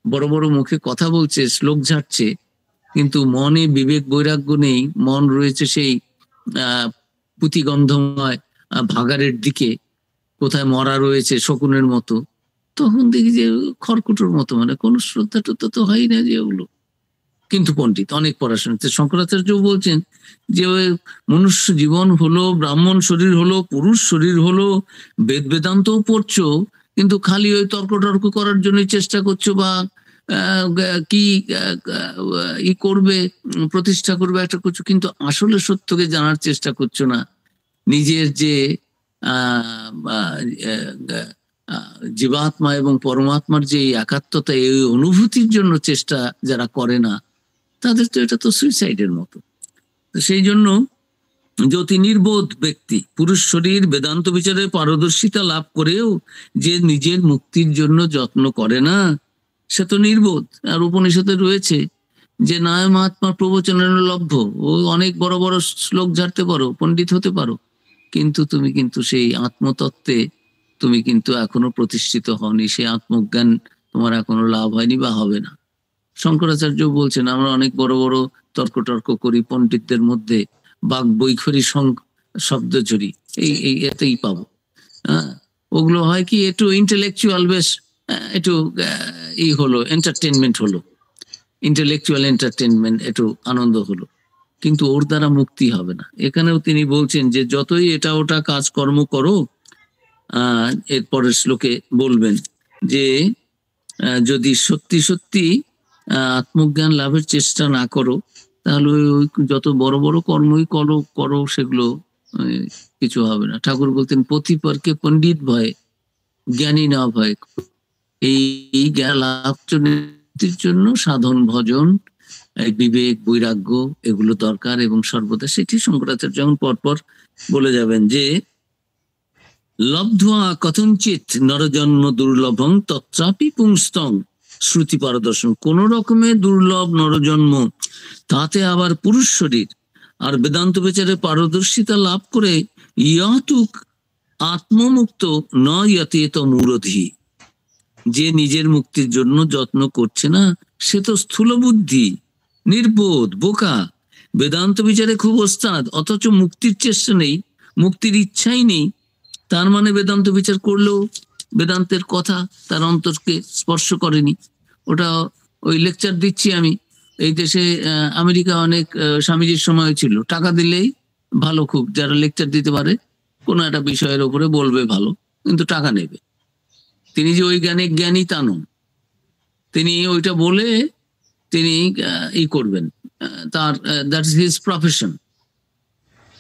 বড় বড় মুখে কথা বলছে, শ্লোক ঝাড়ছে, কিন্তু মনে বিবেক বৈরাগ্য নেই, মন রয়েছে সেই পুঁতিগন্ধময় ভাগাড়ের দিকে, কোথায় মরা রয়েছে শকুনের মতো। তখন দেখি যে খড়কুটোর মতো, মানে কোনো শ্রদ্ধা টদ্ধা তো হয় না যে ওগুলো। কিন্তু পণ্ডিত অনেক পড়াশোনা। শঙ্করাচার্য বলছেন যে ওই মনুষ্য জীবন হলো, ব্রাহ্মণ শরীর হলো, পুরুষ শরীর হলো, বেদ বেদান্তও পড়ছো, কিন্তু খালি ওই তর্ক টর্ক করার জন্যই চেষ্টা করছো, বা কি ই করবে, প্রতিষ্ঠা করবে একটা করছো, কিন্তু আসলে সত্যকে জানার চেষ্টা করছো না। নিজের যে জীবাত্মা এবং পরমাত্মার যে একাত্মতা, এই অনুভূতির জন্য চেষ্টা যারা করে না, তাদের তো এটা তো সুইসাইডের মতো। সেই জন্য জ্যোতি নির্বোধ ব্যক্তি, পুরুষ শরীর বেদান্ত বিচারে পারদর্শিতা লাভ করেও যে নিজের মুক্তির জন্য যত্ন করে না, সে তো নির্বোধ। আর উপনিষদে রয়েছে যে নয় মহাত্মার প্রবচনের লভ্য, ও অনেক বড় বড় শ্লোক ঝাড়তে পারো, পণ্ডিত হতে পারো, কিন্তু তুমি কিন্তু সেই আত্মতত্ত্বে তুমি কিন্তু এখনো প্রতিষ্ঠিত হওনি, সেই আত্মজ্ঞান তোমার এখনো লাভ হয়নি বা হবে না। শঙ্করাচার্য বলছেন, আমরা অনেক বড় বড় তর্ক টর্ক করি পণ্ডিতদের মধ্যে, বাক বৈখরি শব্দ জড়ি, এই এতেই পাবো। হ্যাঁ, ওগুলো হয় কি একটু ইন্টেলেকচুয়াল, বেশ একটু এই হলো, এন্টারটেনমেন্ট হলো, ইন্টেলেকচুয়াল এন্টারটেনমেন্ট, একটু আনন্দ হলো, কিন্তু ওর দ্বারা মুক্তি হবে না। এখানেও তিনি বলছেন যে যতই এটা ওটা কাজকর্ম করো, এর পরের শ্লোকে বলবেন যে যদি সত্যি সত্যি আত্মজ্ঞান লাভের চেষ্টা না করো, তাহলে ওই যত বড় বড় কর্মই করো সেগুলো কিছু হবে না। ঠাকুর বলতেন, পথিপরকে পণ্ডিত ভয়, জ্ঞানী না ভয়। এই জ্ঞান লাভের জন্য সাধন ভজন, বিবেক বৈরাগ্য এগুলো দরকার, এবং সর্বদা সেটি শঙ্করাচার্য যেমন পরপর বলে যাবেন যে লব্ধ্বা কথঞ্চিত নরজন্ম দুর্লভং তত্রাপি পুংস্তং শ্রুতি পারদর্শন। কোন রকমের দুর্লভ নরজন্ম, তাতে আবার পুরুষ শরীর, আর বেদান্ত বিচারে পারদর্শিতা লাভ করে ইয়াতুক আত্মমুক্ত ন ইয়াতেত মূরধি। যে নিজের মুক্তির জন্য যত্ন করছে না, সে তো স্থূল বুদ্ধি, নির্বোধ, বোকা। বেদান্ত বিচারে খুব ওস্তাদ, অথচ মুক্তির চেষ্টা নেই, মুক্তির ইচ্ছাই নেই। তার মানে বেদান্ত বিচার করলেও বেদান্তের কথা তার অন্তরকে স্পর্শ করেনি। ওটা ওই লেকচার দিচ্ছি আমি, এই দেশে আমেরিকা অনেক স্বামীজির সময় ছিল, টাকা দিলেই ভালো, খুব যারা লেকচার দিতে পারে কোনো একটা বিষয়ের উপরে বলবে ভালো, কিন্তু টাকা নেবে। তিনি যে ওই জ্ঞানী তা নন, তিনি ওইটা বলে তিনি ই করবেন, তার that is his profession.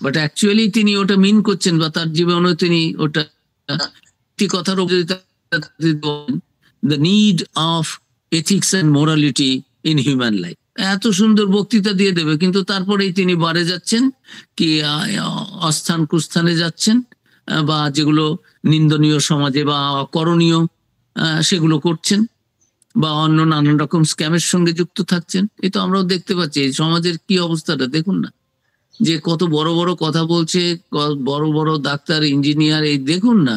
But actually তিনি ওটা মিন করছেন, বা তার জীবনে তিনি ওটা কথার the need of ethics and morality in human life. এত সুন্দর বক্তৃতা দিয়ে দেবে, কিন্তু তারপরেই তিনি বারে যাচ্ছেন কি অস্থান কুস্থানে যাচ্ছেন, বা যেগুলো নিন্দনীয় সমাজে বা অকরণীয় সেগুলো করছেন, বা অন্য নানান রকম স্ক্যামের সঙ্গে যুক্ত থাকছেন। এ তো আমরাও দেখতে পাচ্ছি এই সমাজের কি অবস্থাটা দেখুন না, যে কত বড় বড় কথা বলছে, বড় বড় ডাক্তার ইঞ্জিনিয়ার, এই দেখুন না,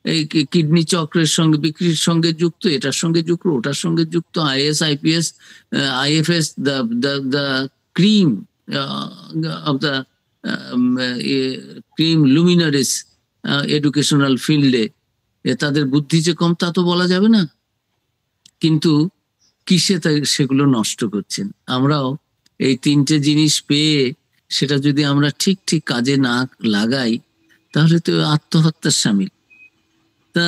এই কিডনি চক্রের সঙ্গে বিক্রির সঙ্গে যুক্ত, এটার সঙ্গে যুক্ত, ওটার সঙ্গে যুক্ত, IAS IPS IFS, the cream of the cream luminaries educational ফিল্ডে, তাদের বুদ্ধি যে কম তা তো বলা যাবে না, কিন্তু কিসে সেগুলো নষ্ট করছেন। আমরাও এই তিনটে জিনিস পেয়ে সেটা যদি আমরা ঠিক ঠিক কাজে না লাগাই, তাহলে তো আত্মহত্যার সামিল। তা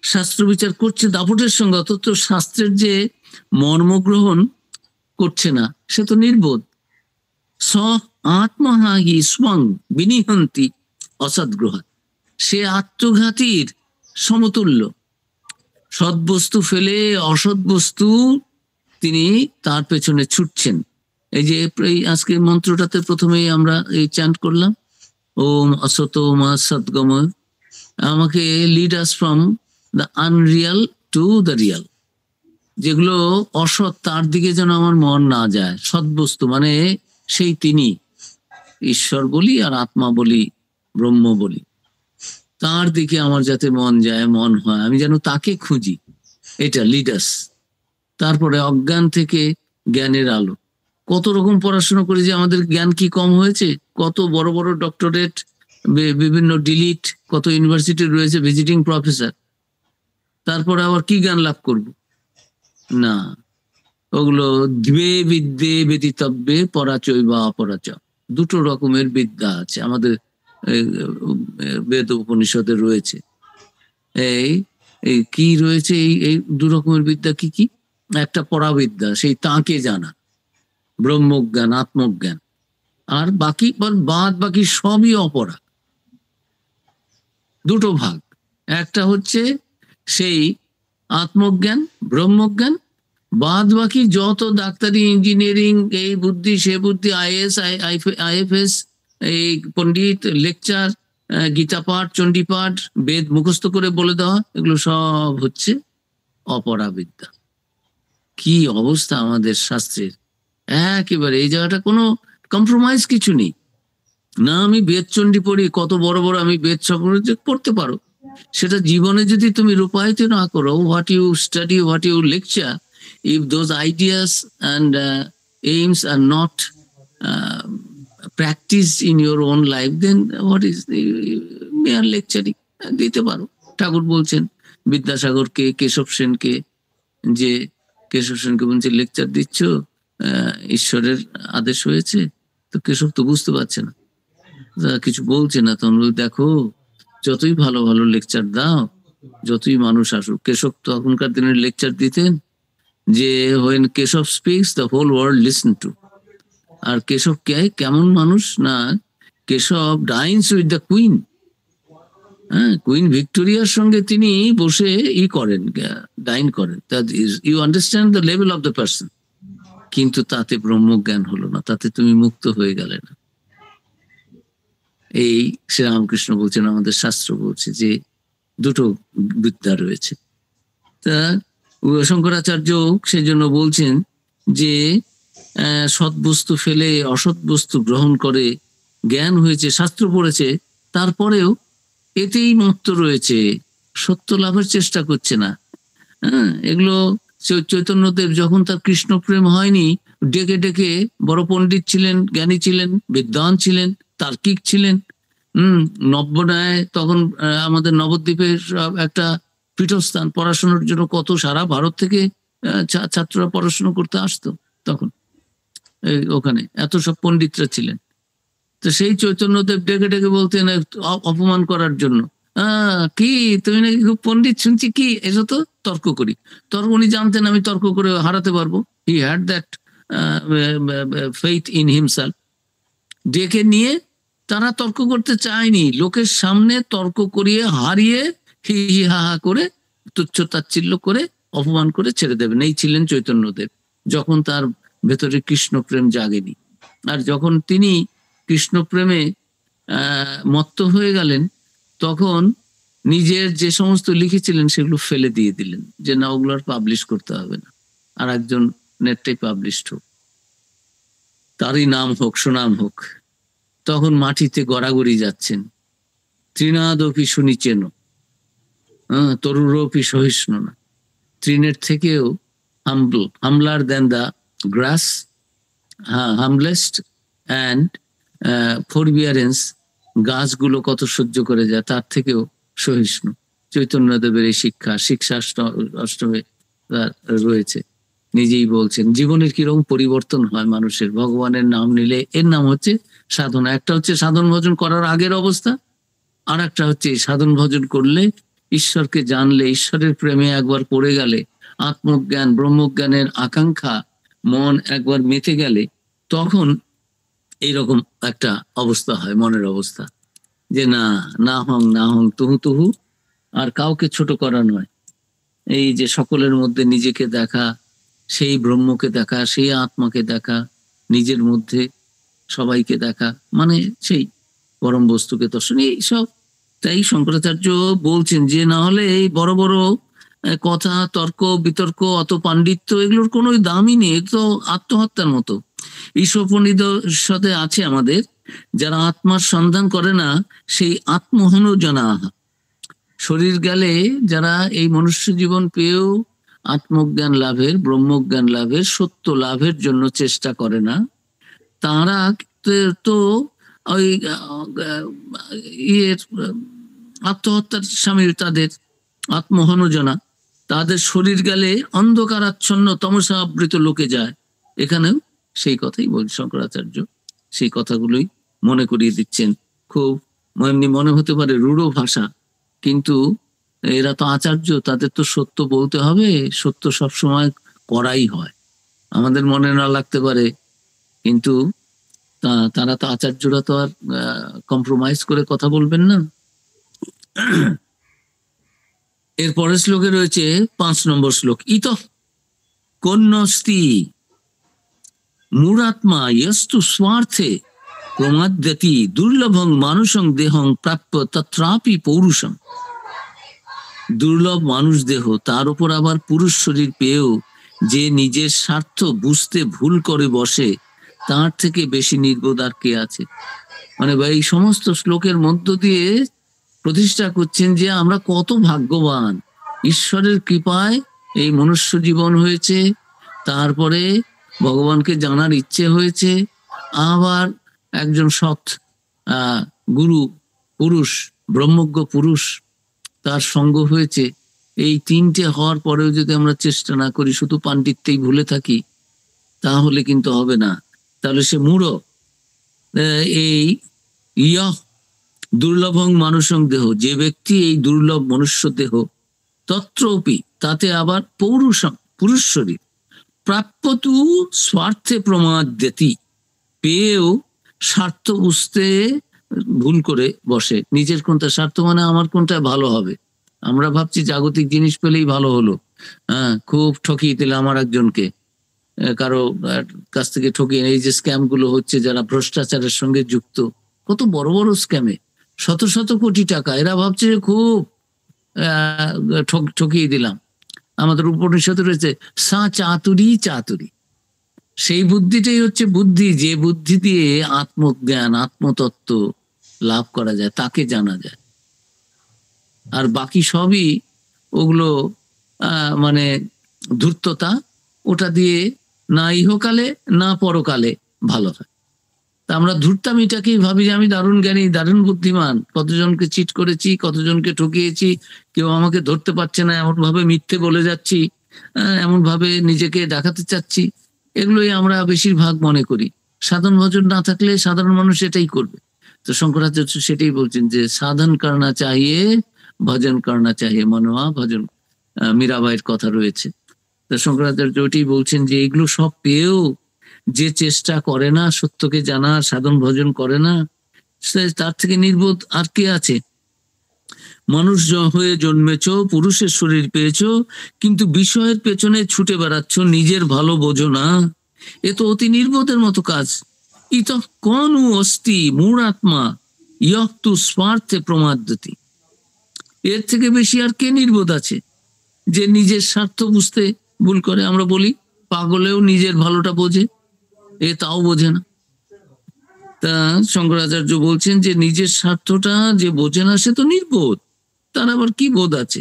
শাস্ত্র বিচার করছে দাপটের সঙ্গে, অথচ শাস্ত্রের যে মর্মগ্রহণ করছে না, সে তো নির্বোধ। স আত্মহাগি স্বং বিনিহন্তি অসৎগ্রহাত, সে আত্মঘাতীর সমতুল্য। সৎবস্তু ফেলে অসৎ বস্তু তিনি তার পেছনে ছুটছেন। এই যে আজকে মন্ত্রটাতে প্রথমেই আমরা এই চ্যান্ট করলাম, ওম অসত মা সদ্গময়, আমাকে lead us from the unreal to the Real. যেগুলো অসৎ তার দিকে যেন আমার মন না যায়। সৎবস্তু মানে সেই তিনি, ঈশ্বর বলি আর আত্মা বলি, ব্রহ্ম বলি, তার দিকে আমার যাতে মন যায়, মন হয়, আমি যেন তাকে খুঁজি, এটা লিডার্স। তারপরে অজ্ঞান থেকে জ্ঞানের আলো। কত রকম পড়াশোনা করে যে আমাদের জ্ঞান কি কম হয়েছে, কত বড় বড় ডক্টরেট, বিভিন্ন ডিলিট, কত ইউনিভার্সিটি রয়েছে, ভিজিটিং প্রফেসর, তারপরে আবার কি জ্ঞান লাভ করব না। ওগুলো দ্বে বিদ্যে ব্যতীতব্যে পরাচয় বা অপরাচয়, দুটো রকমের বিদ্যা আছে আমাদের বেদ উপনিষদে রয়েছে। এই কি রয়েছে, এই দু রকমের বিদ্যা কি কি? একটা পরাবিদ্যা, সেই তাকে জানা, ব্রহ্মজ্ঞান, আত্মজ্ঞান, আর বাকি বাদ বাকি সবই অপরা। দুটো ভাগ, একটা হচ্ছে সেই আত্মজ্ঞান, ব্রহ্মজ্ঞান, বাদ বাকি যত ডাক্তারি, ইঞ্জিনিয়ারিং, এই বুদ্ধি সে বুদ্ধি, আইএস আইএফএস, এই পণ্ডিত, লেকচার, গীতা পাঠ, চণ্ডী পাঠ, বেদ মুখস্থ করে বলে দেওয়া, এগুলো সব হচ্ছে অপরাবিদ্যা। কি অবস্থা আমাদের শাস্ত্রের, একেবারে এই জায়গাটা কোনো কম্প্রোমাইজ কিছু নেই। না আমি বেদ চণ্ডী পড়ি, কত বড় বড় আমি বেদ সম্পর্কে পড়তে পারো, সেটা জীবনে যদি তুমি রূপায়িত না করো, what you study, what you lecture, if those ideas and aims are not practiced in your own life, then what is the mere lecturing? দিতে পারো। ঠাকুর বলছেন বিদ্যাসাগরকে, কেশব সেনকে, যে কেশব সেনকে বলছে লেকচার দিচ্ছ, ঈশ্বরের আদেশ হয়েছে, তো কেশব তো বুঝতে পারছে না, কিছু বলছে না। তখন দেখো যতই ভালো ভালো লেকচার দাও, যতই মানুষ আসুক, কেশব তো এখনকার দিনের লেকচার দিতেন যে when Keshab speaks the whole world listen to। আর কেশব কেমন মানুষ না, Keshab dines with the queen, queen ভিক্টোরিয়ার সঙ্গে তিনি বসে করেন, ডাইন করেন। You understand the level of the person. কিন্তু তাতে ব্রহ্মজ্ঞান হলো না, তাতে তুমি মুক্ত হয়ে গেলে না। এই শ্রীরামকৃষ্ণ বলছেন, আমাদের শাস্ত্র বলছে যে দুটো বিদ্যা রয়েছে। তা শঙ্করাচার্য সেই জন্য বলছেন যে সৎ বস্তু ফেলে অসৎ বস্তু গ্রহণ করে জ্ঞান হয়েছে, শাস্ত্র পড়েছে, তারপরেও এতেই মত্ত রয়েছে, সত্য লাভের চেষ্টা করছে না। এগুলো চৈতন্যদেব যখন তার কৃষ্ণ প্রেম হয়নি, ডেকে ডেকে, বড় পণ্ডিত ছিলেন, জ্ঞানী ছিলেন, বিদ্বান ছিলেন, তার্কিক ছিলেন, নব্যনায় তখন আমাদের নবদ্বীপের একটা পীঠস্থান, পড়াশোনার জন্য কত সারা ভারত থেকে ছাত্ররা পড়াশোনা করতে আসতো তখন, ওখানে এত সব পণ্ডিতরা ছিলেন। তো সেই চৈতন্যদেব ডেকে ডেকে বলতেন অপমান করার জন্য, কি তুমি নাকি খুব পণ্ডিত শুনছি, কি এসো তো তর্ক করি। তর্ক উনি জানতেন আমি তর্ক করে হারাতে পারবো, he had that faith in himself. ডেকে নিয়ে তারা তর্ক করতে চায়নি, লোকের সামনে তর্ক করিয়ে হারিয়ে হি হি হা হা করে তুচ্ছ তাচ্ছিল্য করে অপমান করে ছেড়ে দেবেন। এই ছিলেন চৈতন্যদেব, যখন তার ভেতরে কৃষ্ণ প্রেম জাগেনি। আর যখন তিনি কৃষ্ণ প্রেমে মত্ত হয়ে গেলেন, তখন নিজের যে সমস্ত লিখেছিলেন সেগুলো ফেলে দিয়ে দিলেন, যে না, ওগুলো আর পাবলিশ করতে হবে না, আর একজন নেটটাই পাবলিশড হোক, তারই নাম হোক, সুনাম হোক। তখন মাটিতে গড়াগড়ি যাচ্ছেন। তৃণাদপি শুনিচেন, তরুরপি সহিষ্ণু না। তৃণের থেকেও হামলার দেন দা গ্রাস, হামলেস্ট অ্যান্ড ফরবিয়ারেন্স। গাছগুলো কত সহ্য করে যায়, তার থেকেও সহিষ্ণু। চৈতন্যদেবের এই শিক্ষা অষ্টমে রয়েছে। নিজেই বলছেন জীবনের কিরকম পরিবর্তন হয় মানুষের ভগবানের নাম নিলে। এর নাম হচ্ছে সাধনা। একটা হচ্ছে সাধন ভজন করার আগের অবস্থা, আর একটা হচ্ছে সাধন ভজন করলে, ঈশ্বরকে জানলে, ঈশ্বরের প্রেমে একবার পড়ে গেলে, আত্মজ্ঞান ব্রহ্মজ্ঞানের আকাঙ্ক্ষা মন একবার মেতে গেলে, তখন এইরকম একটা অবস্থা হয়, মনের অবস্থা, যে না, না হং তুহু তুহু, আর কাউকে ছোট করা নয়। এই যে সকলের মধ্যে নিজেকে দেখা, সেই ব্রহ্মকে দেখা, সেই আত্মাকে দেখা, নিজের মধ্যে সবাইকে দেখা, মানে সেই পরম বস্তুকে দর্শন, এইসব। তাই শঙ্করাচার্য বলছেন যে না হলে এই বড় বড় কথা, তর্ক বিতর্ক, অত পাণ্ডিত্য, এগুলোর কোনো দামই নেই, তো আত্মহত্যার মতো। ঈশ্বপনিষদে আছে আমাদের, যারা আত্মার সন্ধান করে না সেই আত্মহন জানা। শরীর গেলে যারা এই মনুষ্য জীবন পেয়েও আত্মজ্ঞান লাভের, ব্রহ্মজ্ঞান লাভের, সত্য লাভের জন্য চেষ্টা করে না, তারা তো ওই আত্মহত্যার সামিল, তাদের আত্মহনজনা। তাদের শরীর গেলে অন্ধকারাচ্ছন্ন তমসা আবৃত লোকে যায়। এখানেও সেই কথাই বলছে শঙ্করাচার্য, সেই কথাগুলোই মনে করিয়ে দিচ্ছেন। খুব এমনি মনে হতে পারে রূঢ় ভাষা, কিন্তু এরা তো আচার্য, তাদের তো সত্য বলতে হবে, সত্য সবসময় করাই হয়। আমাদের মনে না লাগতে পারে, কিন্তু তারা তো আচার্যরা তো আর কম্প্রোমাইজ করে কথা বলবেন না। এর পরের শ্লোকে রয়েছে 5 নম্বর শ্লোক। ইত কন্যস্তি মূঢ়াত্মা ইয়স্তু স্বার্থে প্রমাদ্যতি দুর্লভং মানুষং দেহং প্রাপ্য তত্রাপি পৌরুষং। দুর্লভ মানুষ দেহ, তার উপর আবার পুরুষ শরীর পেয়েও যে নিজের স্বার্থ বুঝতে ভুল করে বসে, তার থেকে বেশি নির্বোধ আর কে আছে? মানে এই সমস্ত শ্লোকের মধ্য দিয়ে প্রতিষ্ঠা করছেন যে আমরা কত ভাগ্যবান, ঈশ্বরের কৃপায় এই মনুষ্য জীবন হয়েছে, তারপরে ভগবানকে জানার ইচ্ছে হয়েছে, আবার একজন সৎ গুরু পুরুষ, ব্রহ্মজ্ঞ পুরুষ, তার সঙ্গ হয়েছে। এই 3টে হওয়ার পরেও যদি আমরা চেষ্টা না করি, শুধু পাণ্ডিত্যেই ভুলে থাকি, তাহলে কিন্তু হবে না, তাহলে সে মূঢ়। এই দুর্লভং মানুষং দেহ, যে ব্যক্তি এই দুর্লভ মনুষ্য দেহ, তত্রপি, তাতে আবার পৌরুষং, পুরুষ শরীর, প্রাপ্যতু স্বার্থে প্রমাদ্যতি, পেয়েও স্বার্থ বুঝতে ভুল করে বসে। নিজের কোনটা স্বার্থ, মানে আমার কোনটা ভালো হবে। আমরা ভাবছি জাগতিক জিনিস পেলেই ভালো হলো। খুব ঠকিয়ে দিলে আমার একজনকে, কারো কাছ থেকে ঠকিয়ে, এই যে স্ক্যাম গুলো হচ্ছে, যারা ভ্রষ্টাচারের সঙ্গে যুক্ত, কত বড় বড় স্ক্যামে শত শত কোটি টাকা, এরা ভাবছে খুব ঠকিয়ে দিলাম। আমাদের উপনিষদে রয়েছে সা চাতুরি চাতুরি, সেই বুদ্ধিটাই হচ্ছে বুদ্ধি, যে বুদ্ধি দিয়ে আত্মজ্ঞান, আত্মতত্ত্ব লাভ করা যায়, তাকে জানা যায়। আর বাকি সবই ওগুলো মানে ধূর্ততা, ওটা দিয়ে না ইহকালে না পরকালে ভালো হয়। তা আমরা ধূর্তামিটাকেই ভাবি যে আমি দারুণ জ্ঞানী, দারুণ বুদ্ধিমান, কতজনকে চিট করেছি, কতজনকে ঠকিয়েছি, কেউ আমাকে ধরতে পারছে না, এমন ভাবে মিথ্যে বলে যাচ্ছি, এমন ভাবে নিজেকে দেখাতে চাচ্ছি, এগুলোই আমরা বেশিরভাগ মনে করি। সাধন ভজন না থাকলে সাধারণ মানুষ এটাই করবে। তো শঙ্করাচার্য সেটাই বলছেন যে সাধন করনা চাহিয়ে, ভজন করনা চাহিয়ে, মনোয়া ভজন, মীরাবাইয়ের কথা রয়েছে। তো শঙ্করাচার্য ওটাই বলছেন যে এগুলো সব পেয়েও যে চেষ্টা করে না সত্যকে জানার, সাধন ভজন করে না, তার থেকে নির্বোধ আর কে আছে? মানুষ হয়ে জন্মেছ, পুরুষের শরীর পেয়েছ, কিন্তু বিষয়ের পেছনে ছুটে বেড়াচ্ছ, নিজের ভালো বোঝো না। এ তো অতি নির্বোধের মতো কাজ। ইত কনু অস্তি মূঢ়াত্মা ইয়ক্তু স্বার্থে প্রমাদ্যতি। এর থেকে বেশি আর কে নির্বোধ আছে যে নিজের স্বার্থ বুঝতে ভুল করে? আমরা বলি পাগলেও নিজের ভালোটা বোঝে, এ তাও বোঝে না। তা শঙ্করাচার্য বলছেন যে নিজের স্বার্থটা যে বোঝে না সে তো নির্বোধ, তার আবার কি বোধ আছে?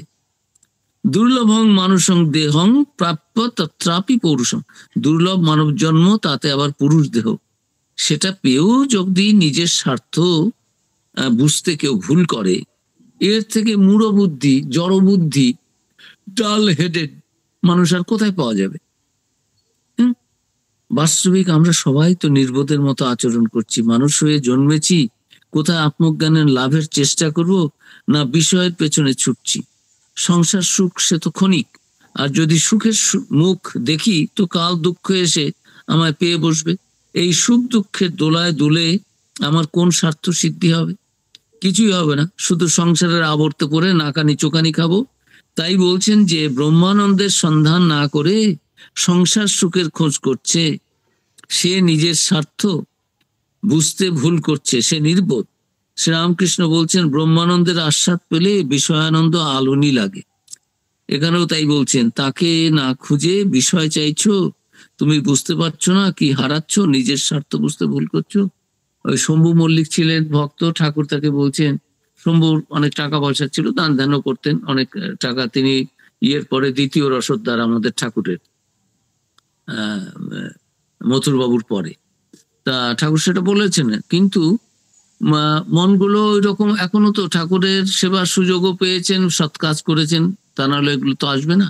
দুর্লভং মানুষং দেহং প্রাপ্য তত্রাপি পৌরুষং। দুর্লভ মানব জন্ম, তাতে আবার পুরুষ দেহ, সেটা পেয়েও যদি নিজের স্বার্থ বুঝতে কেউ ভুল করে, এর থেকে মূঢ় বুদ্ধি, জড় বুদ্ধি, ডাল হেডেড মানুষ আর কোথায় পাওয়া যাবে? বাস্তবিক আমরা সবাই তো নির্বোধের মতো আচরণ করছি। মানুষ হয়ে জন্মেছি, কোথায় আত্মজ্ঞানের লাভের চেষ্টা করব, না বিষয়ের পেছনে ছুটছি। সংসার সুখ সে তো ক্ষণিক, আর যদি সুখের মুখ দেখি তো কাল দুঃখ এসে আমায় পেয়ে বসবে। এই সুখ দুঃখের দোলায় দুলে আমার কোন স্বার্থ সিদ্ধি হবে? কিছুই হবে না, শুধু সংসারের আবর্তে পড়ে নাকানি চোকানি খাবো। তাই বলছেন যে ব্রহ্মানন্দের সন্ধান না করে সংসার সুখের খোঁজ করছে, সে নিজের স্বার্থ বুঝতে ভুল করছে, সে নির্বোধ। শ্রীরামকৃষ্ণ বলছেন ব্রহ্মানন্দের আস্বাদ পেলে বিষয়ানন্দ আলোনি লাগে। এখানেও তাই বলছেন, তাকে না খুঁজে বিষয় চাইছো, তুমি বুঝতে পারছো না কি হারাচ্ছ, নিজের স্বার্থ বুঝতে ভুল করছো। ওই শম্ভু মল্লিক ছিলেন ভক্ত, ঠাকুর তাকে বলছেন, শম্ভুর অনেক টাকা পয়সা ছিল, দান ধ্যানও করতেন অনেক টাকা। তিনি ইয়ের পরে দ্বিতীয় রসদদার আমাদের ঠাকুরের, মথুর বাবুর পরে। তা ঠাকুর সেটা বলেছেন, কিন্তু মনগুলো ওই রকম এখনো তো ঠাকুরের সেবার সুযোগও পেয়েছেন, সৎ কাজ করেছেন, তা নাহলে এগুলো তো আসবে না।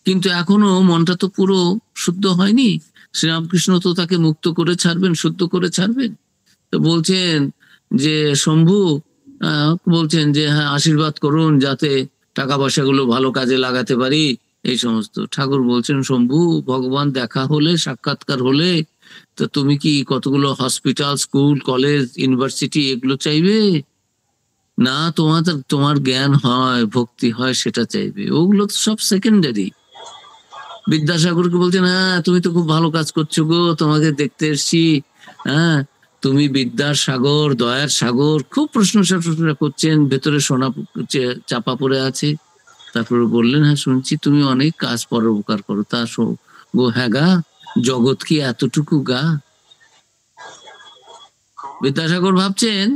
কিন্তু এখনো মনটা তো পুরো শুদ্ধ হয়নি। শ্রীরামকৃষ্ণ তো তাকে মুক্ত করে ছাড়বেন, শুদ্ধ করে ছাড়বেন। তো বলছেন যে শম্ভু, বলছেন যে হ্যাঁ আশীর্বাদ করুন যাতে টাকা পয়সাগুলো ভালো কাজে লাগাতে পারি, এই সমস্ত। ঠাকুর বলছেন শম্ভু, ভগবান দেখা হলে, সাক্ষাৎকার হলে তো তুমি কি কতগুলো হসপিটাল, স্কুল, কলেজ, ইউনিভার্সিটি এগুলো চাইবে? না, তোমার জ্ঞান হয়, ভক্তি হয়, সেটা চাইবে। ওগুলো তো সব সেকেন্ডারি। বিদ্যাসাগরকে বলছেন, হ্যাঁ তুমি তো খুব ভালো কাজ করছো গো, তোমাকে দেখতে এসছি, হ্যাঁ তুমি বিদ্যার সাগর, দয়ার সাগর। খুব প্রশংসা করছেন, ভেতরে সোনা চাপা পড়ে আছে। তারপরে বললেন, হ্যাঁ শুনছি তুমি অনেক কাজ পরোপকার করো। তা গো হ্যাঁ গা, জগৎ কি এতটুকু গা? বিদ্যাসাগর ভাবছেন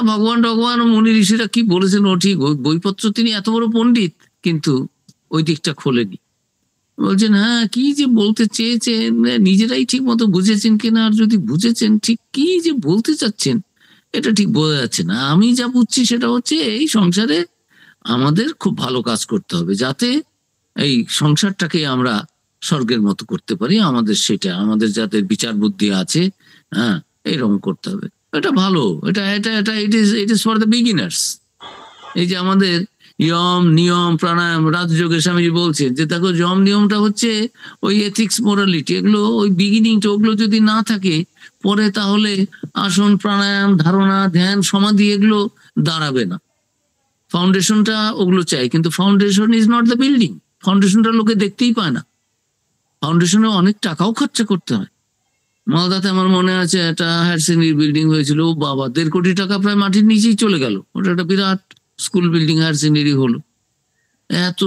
ভগবান মুনি ঋষিরা কি বলেছেন ও ঠিক, বইপত্র তিনি এত বড় পণ্ডিত, কিন্তু ওই দিকটা খোলেনি। বলছেন হ্যাঁ কি যে বলতে চেয়েছেন, নিজেরাই ঠিক মতো বুঝেছেন কিনা, আর যদি বুঝেছেন ঠিক কি যে বলতে চাচ্ছেন এটা ঠিক বোঝা যাচ্ছে না। আমি যা বুঝছি সেটা হচ্ছে এই সংসারে আমাদের খুব ভালো কাজ করতে হবে, যাতে এই সংসারটাকে আমরা স্বর্গের মতো করতে পারি। আমাদের সেটা, আমাদের যাদের বিচার বুদ্ধি আছে, হ্যাঁ এইরকম করতে হবে। এটা ভালো, এটা এটা এটা it is for the beginners. এই যে আমাদের ইয়ম নিয়ম প্রাণায়াম, রাজযোগে স্বামীজি বলছেন যে দেখো যম নিয়মটা হচ্ছে ওই এথিক্স মোরালিটি, এগুলো ওই বিগিনিংটা, ওগুলো যদি না থাকে পরে তাহলে আসন প্রাণায়াম ধারণা ধ্যান সমাধি এগুলো দাঁড়াবে না। ফাউন্ডেশনটা ওগুলো চাই, কিন্তু foundation is not the building. ফাউন্ডেশনটা লোকে দেখতেই পায় না। ফাউন্ডেশনে অনেক টাকাও খরচা করতে হয়। মালদাতে আমার মনে আছে একটা হায়ার সেকেন্ডারি বিল্ডিং হয়েছিল, বাবা 1.5 কোটি টাকা প্রায় মাটির নিচেই চলে গেল। ওটা একটা বিরাট স্কুল বিল্ডিং, হায়ার সেকেন্ডারি হলো। এত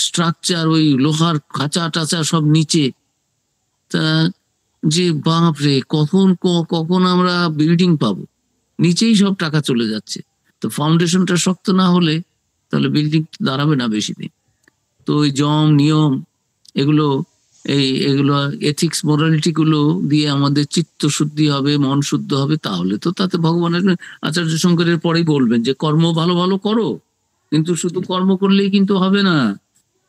স্ট্রাকচার, ওই লোহার খাঁচা টাচা সব নিচে। তা যে বাপরে, কখন আমরা বিল্ডিং পাবো? নিচেই সব টাকা চলে যাচ্ছে। তো ফাউন্ডেশনটা শক্ত না হলে তাহলে বিল্ডিং দাঁড়াবে না বেশি দিন। তো ওই যম নিয়ম এগুলো এথিক্স মোরালিটি গুলো দিয়ে আমাদের চিত্ত শুদ্ধি হবে, মন শুদ্ধ হবে, তাহলে তো তাতে ভগবানের। আচার্য শঙ্করের পরেই বলবেন যে কর্ম ভালো ভালো করো, কিন্তু শুধু কর্ম করলেই কিন্তু হবে না,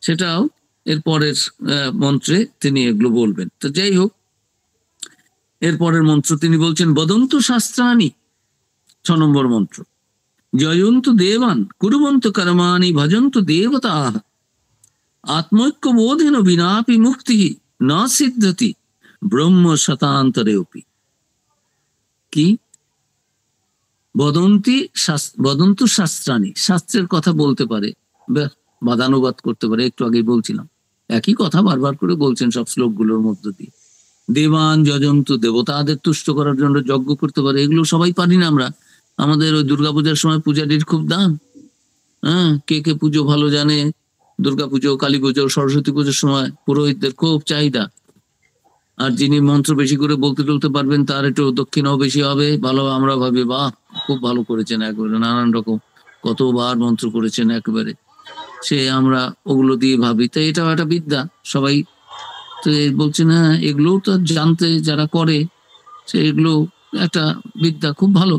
সেটাও এর পরের মন্ত্রে তিনি এগুলো বলবেন। তো যাই হোক, এর পরের মন্ত্র তিনি বলছেন বদন্তু শাস্ত্রাণি, 6 নম্বর মন্ত্র, জয়ন্তু দেবান কুর্বন্তু কর্মাণি ভজন্তু দেবতা আত্মৈক্য বোধেন বিনাপি মুক্তি না সিদ্ধতি ব্রহ্ম শতান্তরে অপি। কি বদন্তু শাস্ত্রাণী, শাস্ত্রের কথা বলতে পারে, বাদানুবাদ করতে পারে। একটু আগেই বলছিলাম, একই কথা বারবার করে বলছেন সব শ্লোকগুলোর মধ্য দিয়ে। দেবান যজন্তু, দেবতাদের তুষ্ট করার জন্য যজ্ঞ করতে পারে। এগুলো সবাই পারি না আমরা। আমাদের ওই দুর্গাপূজার সময় পূজারির খুব দাম। হ্যাঁ, কে কে পুজো ভালো জানে, দুর্গাপুজো, কালী পুজো, সরস্বতী পুজোর সময় পুরোহিতদের খুব চাহিদা। আর যিনি মন্ত্র বেশি করে বলতে টলতে পারবেন তার একটু দক্ষিণাও বেশি হবে, ভালো। আমরা ভাবি বাহ, খুব ভালো করেছেন, একেবারে নানান রকম কতবার মন্ত্র করেছেন একেবারে, সে আমরা ওগুলো দিয়ে ভাবি। তাই এটাও একটা বিদ্যা। সবাই তো বলছে না, এগুলোও তো জানতে যারা করে, সে এগুলো একটা বিদ্যা, খুব ভালো।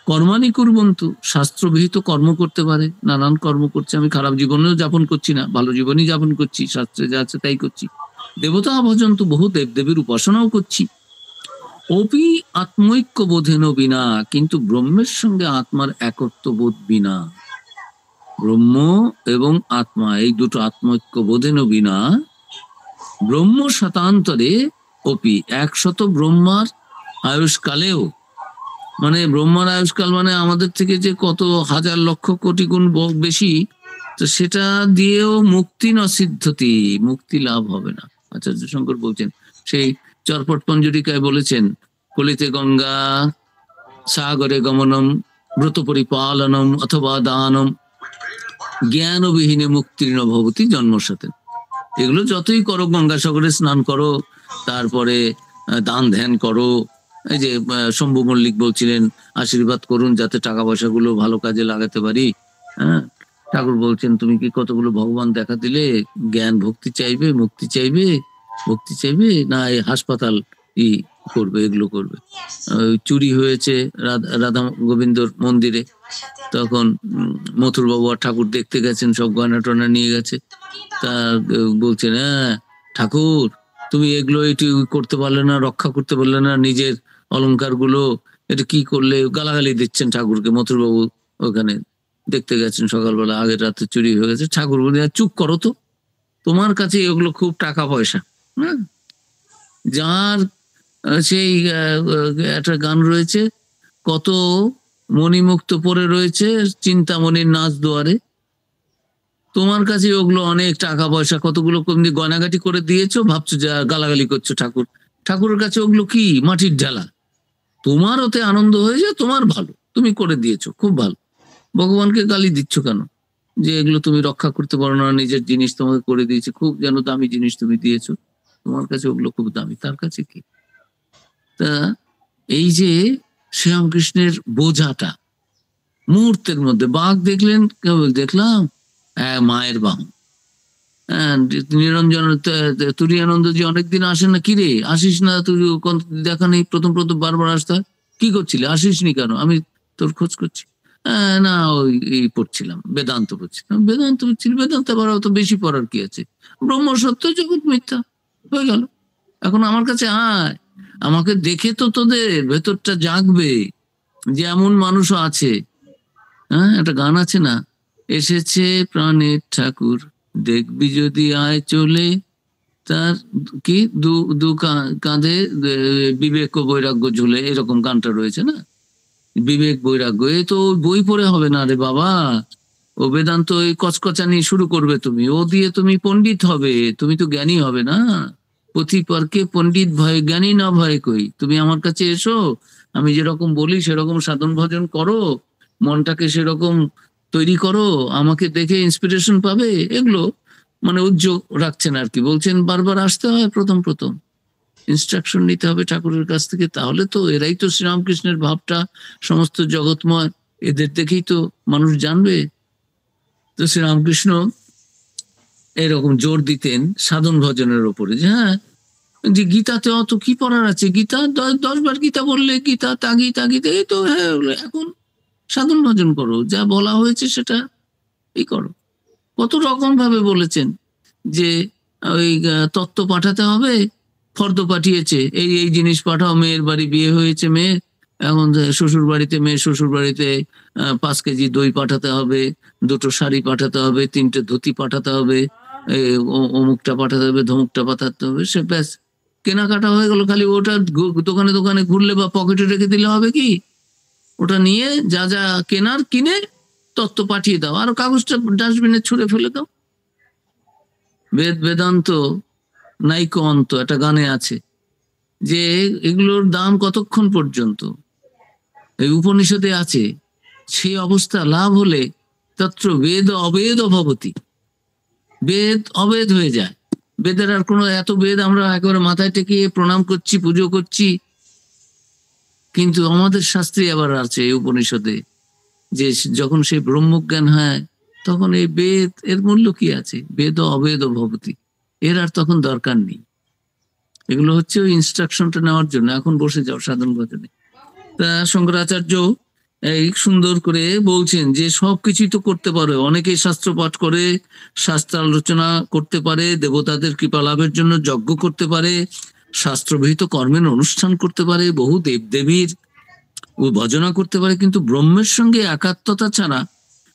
কর্মানি কুর্বন্তু, শাস্ত্রবিহিত কর্ম করতে পারে, নানান কর্ম করছে। আমি খারাপ জীবনেও যাপন করছি না, ভালো জীবনই যাপন করছি, শাস্ত্রে যা আছে তাই করছি। দেবতা ভজন্ত, বহু দেবদেবীর উপাসনাও করছি। অপি আত্মৈক্য বোধেন বিনা, কিন্তু ব্রহ্মের সঙ্গে আত্মার একত্ব বোধ বিনা। ব্রহ্ম এবং আত্মা, এই দুটো আত্মৈক্য বোধেন বিনা, ব্রহ্ম শতান্তরে অপি, 100 ব্রহ্মার আয়ুষ্কালেও, মানে ব্রহ্মার আয়ুষ্কাল মানে আমাদের থেকে যে কত হাজার লক্ষ কোটি গুণ বেশি, তো সেটা দিয়েও মুক্তি ন সিদ্ধতি, মুক্তি লাভ হবে না। আচার্য শঙ্কর বলছেন, সেই চরপট পঞ্জরিকায় বলেছেন, কলিতে গঙ্গা সাগরে গমনম ব্রত পরিপালনম অথবা দানম জ্ঞানবিহীনে মুক্তির ন ভবতি জন্মসাথে। এগুলো যতই করো, গঙ্গাসাগরে স্নান করো, তারপরে দান ধ্যান করো, এই যে শম্ভু মল্লিক বলছিলেন আশীর্বাদ করুন যাতে টাকা পয়সাগুলো ভালো কাজে লাগাতে পারি। হ্যাঁ, ঠাকুর বলছেন তুমি কি কতগুলো ভগবান দেখা দিলে, জ্ঞান ভক্তি চাইবে, মুক্তি চাইবে, ভক্তি চাইবে না এই হাসপাতাল ই করবে, এগুলো করবে। চুরি হয়েছে রাধা গোবিন্দর মন্দিরে, তখন মথুর বাবু আর ঠাকুর দেখতে গেছেন, সব গয়না টয়না নিয়ে গেছে। তা বলছেন, হ্যাঁ ঠাকুর তুমি এগুলো এটি করতে পারলে না, রক্ষা করতে পারলে না, নিজের অলংকার গুলো এটা কি করলে, গালাগালি দিচ্ছেন ঠাকুরকে। মথুর বাবু ওখানে দেখতে গেছেন সকালবেলা, আগের রাতে চুরি হয়ে গেছে। ঠাকুর বলে, চুপ করো তো, তোমার কাছে এগুলো খুব টাকা পয়সা। হ্যাঁ, যার সেই একটা গান রয়েছে, কত মণিমুক্ত পরে রয়েছে চিন্তামণির নাচ দুয়ারে, তোমার কাছে ওগুলো অনেক টাকা পয়সা, কতগুলো কমনি গয়নাগাটি করে দিয়েছো, ভাবছো যা গালাগালি করছো ঠাকুর। ঠাকুরের কাছে ওগুলো কি মাটির ঢালা। তোমার ওতে আনন্দ হয়ে যায়, তোমার ভালো, তুমি করে দিয়েছো, খুব ভালো। ভগবানকে গালি দিচ্ছ কেন, যে এগুলো তুমি রক্ষা করতে পারো না, নিজের জিনিস তোমাকে করে দিয়েছে, খুব যেন দামি জিনিস তুমি দিয়েছো, তোমার কাছে ওগুলো খুব দামি, তার কাছে কি। তা এই যে শ্রীরামকৃষ্ণের বোঝাটা মুহূর্তের মধ্যে, বাঘ দেখলেন, কেবল দেখলাম মায়ের বাহন। নিরঞ্জন তুরিয়ানন্দজি অনেকদিন আসেন না, কিরে আসিস না তুই, দেখা নেই, প্রথম প্রথম বারবার আসতে হয়, কি করছিলি, আসিস নি কেন, আমি তোর খোঁজ করছি। না ওই পড়ছিলাম, বেদান্ত পড়ছিলাম। বেদান্ত পড়ছিলি, বেদান্ত আবার অত বেশি পড়ার কি আছে, ব্রহ্ম সত্য জগৎ মিথ্যা, হয়ে গেল। এখন আমার কাছে আয়, আমাকে দেখে তো তোদের ভেতরটা জাগবে যে এমন মানুষও আছে। হ্যাঁ, একটা গান আছে না, এসেছে প্রাণের ঠাকুর দেখবি যদি আয় চলে, তার কি দু কাঁধে বিবেক ও বৈরাগ্য ঝুলে, এরকম গানটা রয়েছে না, বিবেক বৈরাগ্য। এ তো বই পড়ে হবে না রে বাবা, ও বেদান্ত ওই কচকচানি শুরু করবে তুমি, ও দিয়ে তুমি পণ্ডিত হবে, তুমি তো জ্ঞানী হবে না। পথি পরকে পণ্ডিত ভয় জ্ঞানী না ভয় কই, তুমি আমার কাছে এসো, আমি যেরকম বলি সেরকম সাধন ভজন করো, মনটাকে সেরকম তৈরি করো, আমাকে দেখে ইন্সপিরেশন পাবে। এগুলো মানে উদ্যোগ রাখছেন আর কি, বলছেন বারবার আসতে হয়, প্রথম প্রথম ইনস্ট্রাকশন নিতে হবে ঠাকুরের কাছ থেকে, তাহলে তো এরাই তো শ্রীরামকৃষ্ণের ভাবটা সমস্ত জগৎময়, এদের দেখেই তো মানুষ জানবে। তো শ্রীরামকৃষ্ণ এরকম জোর দিতেন সাধন ভজনের ওপরে, যে হ্যাঁ, যে গীতাতে অত কি পড়ার আছে, গীতা 10 বার গীতা বললে, গীতা তাগি তাগিতে, এই তো হ্যাঁ, এখন সাধন ভজন করো, যা বলা হয়েছে সেটা এই করো। কত রকম ভাবে বলেছেন যে ওই তত্ত্ব পাঠাতে হবে, ফর্দ পাঠিয়েছে, এই এই জিনিস পাঠাও, মেয়ের বাড়ি বিয়ে হয়েছে মেয়ের, এখন শ্বশুর বাড়িতে, মেয়ে শ্বশুর বাড়িতে 5 কেজি দই পাঠাতে হবে, 2টো শাড়ি পাঠাতে হবে, 3টে ধুতি পাঠাতে হবে, অমুকটা পাঠাতে হবে, ধমুকটা পাঠাতে হবে, সে ব্যাস কেনাকাটা হয়ে গেল। খালি ওটা দোকানে দোকানে ঘুরলে বা পকেটে রেখে দিলে হবে কি, ওটা নিয়ে যা যা কেনার কিনে তত্ত্ব পাঠিয়ে দাও, আর কাগজটা ডাস্টবিনে ছুঁড়ে ফেলে দাও। বেদ বেদান্ত নাইকো অন্ত একটা গানে আছে, যে এগুলোর দাম কতক্ষণ পর্যন্ত, এই উপনিষদে আছে। সেই অবস্থা লাভ হলে তত্র বেদ অবেদ ভবতি, বেদ অবেদ হয়ে যায়। বেদের আর কোনো, এত বেদ আমরা একেবারে মাথায় টেকিয়ে প্রণাম করছি, পুজো করছি, কিন্তু আমাদের শাস্ত্রে আবার আছে এই উপনিষদে যে যখন সেই ব্রহ্মজ্ঞান হয় তখন এই বেদ এর মূল্য কি আছে, বেদ অবেদ ভবতি, এর আর তখন দরকার নেই। এগুলো হচ্ছে ওই ইনস্ট্রাকশনটা নেওয়ার জন্য। এখন বসে যাও সাধন ভজনে। তা শঙ্করাচার্য এই সুন্দর করে বলছেন যে সবকিছুই তো করতে পারে, অনেকেই শাস্ত্র পাঠ করে, শাস্ত্র আলোচনা করতে পারে, দেবতাদের কৃপা লাভের জন্য যজ্ঞ করতে পারে, শাস্ত্রবিহিত কর্মের অনুষ্ঠান করতে পারে, বহু দেবদেবীর ও ভজনা করতে পারে, কিন্তু ব্রহ্মের সঙ্গে একাত্মতা ছাড়া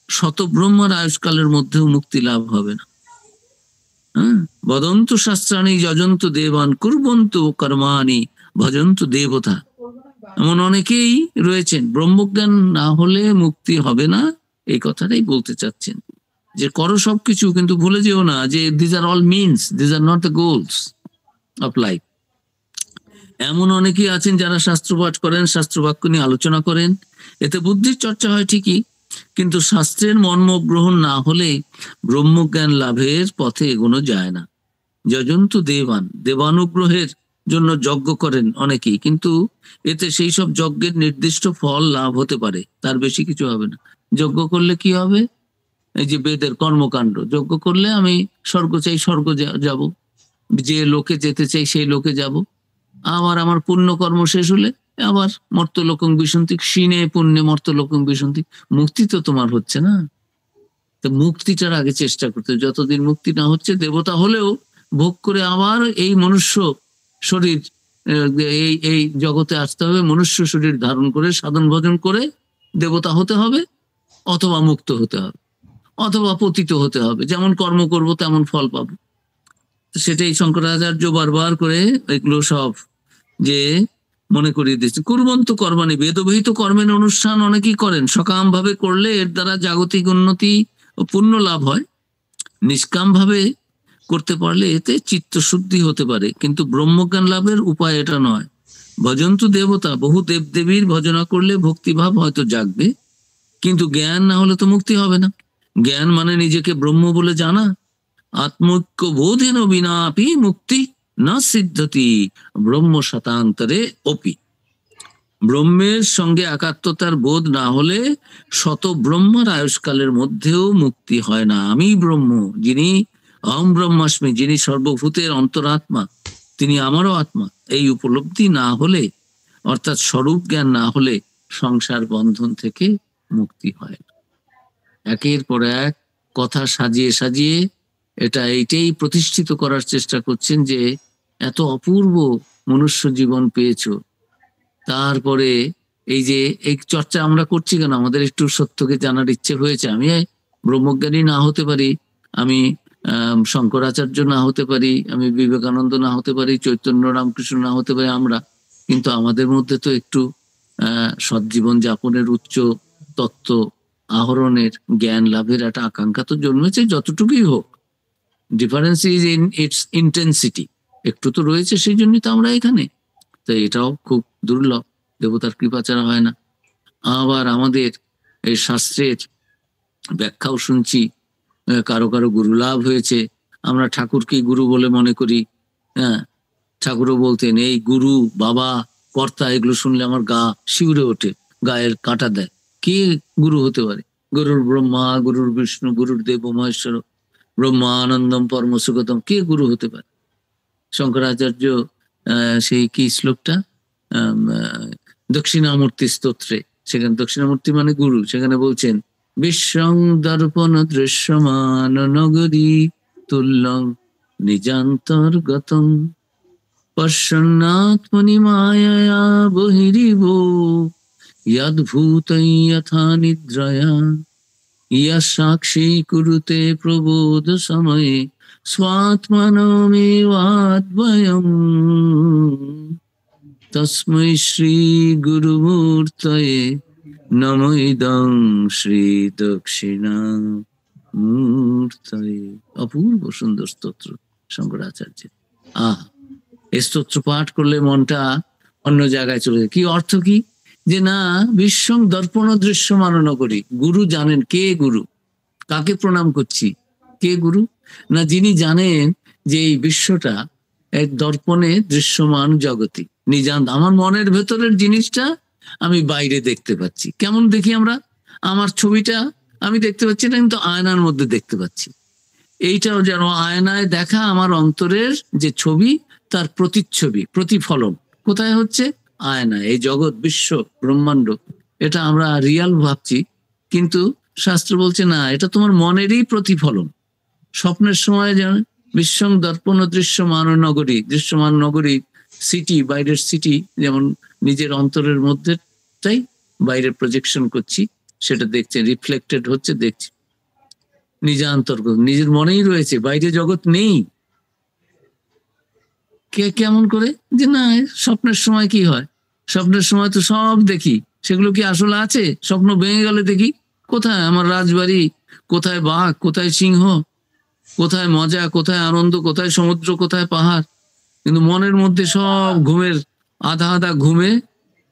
শত ব্রহ্মার আয়ুষ্কালের মধ্যেও মুক্তি লাভ হবে না। বদন্তু শাস্ত্রাণী যজন্তু দেবান কুর্বন্তু কর্মাণি ভজন্তু দেবতা। এমন অনেকেই রয়েছেন, ব্রহ্মজ্ঞান না হলে মুক্তি হবে না, এই কথাটাই বলতে চাচ্ছেন, যে করো সবকিছু, কিন্তু ভুলে যেও না যে these are all means, these are not the goals of life. এমন অনেকেই আছেন যারা শাস্ত্র পাঠ করেন, শাস্ত্র বাক্য নিয়ে আলোচনা করেন, এতে বুদ্ধির চর্চা হয় ঠিকই, কিন্তু শাস্ত্রের মর্ম গ্রহণ না হলে ব্রহ্মজ্ঞান লাভের পথে এগোনো যায় না। যজন্তু দেবান, দেবানুগ্রহের জন্য যজ্ঞ করেন অনেকেই, কিন্তু এতে সেই সব যজ্ঞের নির্দিষ্ট ফল লাভ হতে পারে, তার বেশি কিছু হবে না। যজ্ঞ করলে কি হবে? এই যে বেদের কর্মকাণ্ড, যজ্ঞ করলে আমি স্বর্গ চাই, স্বর্গ যাব, যে লোকে যেতে চাই সেই লোকে যাব, আবার আমার পুণ্য কর্ম শেষ হলে আবার মর্তলোকং বিশন্তি, ক্ষীণে পুণ্যে মর্তলোকং বিশন্তি। মুক্তি তো তোমার হচ্ছে না, তো মুক্তিটার আগে চেষ্টা করতে, যতদিন মুক্তি না হচ্ছে দেবতা হলেও ভোগ করে আবার এই মনুষ্য শরীর, এই এই জগতে আসতে হবে, মনুষ্য শরীর ধারণ করে সাধন ভজন করে দেবতা হতে হবে, অথবা মুক্ত হতে হবে, অথবা পতিত হতে হবে। যেমন কর্ম করব তেমন ফল পাবো। সেটাই শঙ্করাচার্য বারবার করে এগুলো সব যে মনে করিয়ে দিচ্ছে। কুর্বন্ত কর্মাণি, বেদবিহিত কর্মের অনুষ্ঠান অনেকেই করেন, সকাম ভাবে করলে এর দ্বারা জাগতিক উন্নতি ও পুণ্য লাভ হয়। নিষ্কাম ভাবে করতে পারলে এতে চিত্তশুদ্ধি হতে পারে, কিন্তু ব্রহ্মজ্ঞান লাভের উপায় এটা নয়। ভজন্তু দেবতা, বহু দেবদেবীর ভজনা করলে ভক্তিভাব হয়তো জাগবে, কিন্তু জ্ঞান না হলে তো মুক্তি হবে না। জ্ঞান মানে নিজেকে ব্রহ্ম বলে জানা। আত্মৈক্য বোধেন বিনাপি মুক্তি না সিদ্ধতি ব্রহ্ম শতান্তরে অপি। ব্রহ্মের সঙ্গে একাত্মতার বোধ না হলে শত ব্রহ্মার আয়ুষ্কালের মধ্যেও মুক্তি হয় না। আমি ব্রহ্ম, যিনি অহম ব্রহ্মাস্মি, যিনি সর্বভূতের অন্তরাত্মা, তিনি আমারও আত্মা, এই উপলব্ধি না হলে, অর্থাৎ স্বরূপ জ্ঞান না হলে সংসার বন্ধন থেকে মুক্তি হয় না। একের পর এক কথা সাজিয়ে সাজিয়ে এইটাই প্রতিষ্ঠিত করার চেষ্টা করছেন যে এত অপূর্ব মনুষ্য জীবন পেয়েছো, তারপরে এই যে এই চর্চা আমরা করছি কেন? আমাদের একটু সত্যকে জানার ইচ্ছে হয়েছে। আমি ব্রহ্মজ্ঞানী না হতে পারি, আমি শঙ্করাচার্য না হতে পারি, আমি বিবেকানন্দ না হতে পারি, চৈতন্য রামকৃষ্ণ না হতে পারি আমরা, কিন্তু আমাদের মধ্যে তো একটু সৎজীবন যাপনের উচ্চ তত্ত্ব আহরণের, জ্ঞান লাভের একটা আকাঙ্ক্ষা তো জন্মেছে, যতটুকুই হোক। Difference is in it's intensity, একটু তো রয়েছে, সেই জন্যই তো আমরা এখানে। তো এটাও খুব দুর্লভ, দেবতার কৃপা ছাড়া হয় না। আবার আমাদের এই শাস্ত্রের ব্যাখ্যাও শুনছি, কারো কারো গুরু লাভ হয়েছে, আমরা ঠাকুরকেই গুরু বলে মনে করি। হ্যাঁ, ঠাকুরও বলতেন এই গুরু, বাবা, কর্তা, এগুলো শুনলে আমার গা শিউরে ওঠে, গায়ের কাঁটা দেয়। কে গুরু হতে পারে? গুরুর ব্রহ্মা, গুরুর বিষ্ণু, গুরুর দেব মহেশ্বর, ব্রহ্মানন্দম পরম সুগতম, কে গুরু হতে পারে? শঙ্করাচার্য সেই কি শ্লোকটা, দক্ষিণামূর্তি স্তোত্রে, সেখানে দক্ষিণামূর্তি মানে গুরু, সেখানে বলছেন বিশ্বং দর্পণ দৃশ্যমান নগরী তুল্যং নিজান্তর্গতম পশ্যন্নাত্মনি মায়া বহিরিব যদ্ভূতং যথা নিদ্রয়া ইয়া সাক্ষী কুরুতে প্রবোধ সময়ে স্বাত্মানমেবাদ্বয়ম তস্मै শ্রী গুরুমূর্তয়ে নমইদং শ্রী দক্ষিণা মূর্তয়ে। অপূর্ব সুন্দর স্তোত্র শঙ্করাচার্যের। এই স্তোত্র পাঠ করলে মনটা অন্য জায়গায় চলে যায়। কি অর্থ কি? যে না, বিশ্বং দর্পণ দৃশ্যমান নগরী। গুরু জানেন কে গুরু, কাকে প্রণাম করছি। কে গুরু? না, যিনি জানেন যে এই বিশ্বটা এক দর্পণে দৃশ্যমান জগতি। নিজান্ত আমার মনের ভেতরের জিনিসটা আমি বাইরে দেখতে পাচ্ছি। কেমন দেখি আমরা? আমার ছবিটা আমি দেখতে পাচ্ছি না, কিন্তু আয়নার মধ্যে দেখতে পাচ্ছি। এইটাও যেন আয়নায় দেখা আমার অন্তরের যে ছবি, তার প্রতিচ্ছবি, প্রতিফলন কোথায় হচ্ছে? আয়নায়। এই জগৎ, বিশ্ব, ব্রহ্মাণ্ড, এটা আমরা রিয়াল ভাবছি, কিন্তু শাস্ত্র বলছে না, এটা তোমার মনেরই প্রতিফলন। স্বপ্নের সময় যেন বিশ্বং দর্পণ দৃশ্যমান নগরী, দৃশ্যমান নগরী, সিটি, বাইরের সিটি, যেমন নিজের অন্তরের মধ্যেটাই বাইরে প্রজেকশন করছি, সেটা দেখছে, রিফ্লেক্টেড হচ্ছে, দেখছি। নিজান্তর্গত, নিজের মনেই রয়েছে, বাইরে জগৎ নেই। কে কেমন করে? যে না, স্বপ্নের সময় কি হয়? স্বপ্নের সময় তো সব দেখি, সেগুলো কি আসলে আছে? স্বপ্ন ভেঙে গেলে দেখি কোথায় আমার রাজবাড়ি, কোথায় বাঘ, কোথায় সিংহ, কোথায় মজা, কোথায় আনন্দ, কোথায় সমুদ্র, কোথায় পাহাড়। কিন্তু মনের মধ্যে সব ঘুমের, আধা আধা ঘুমে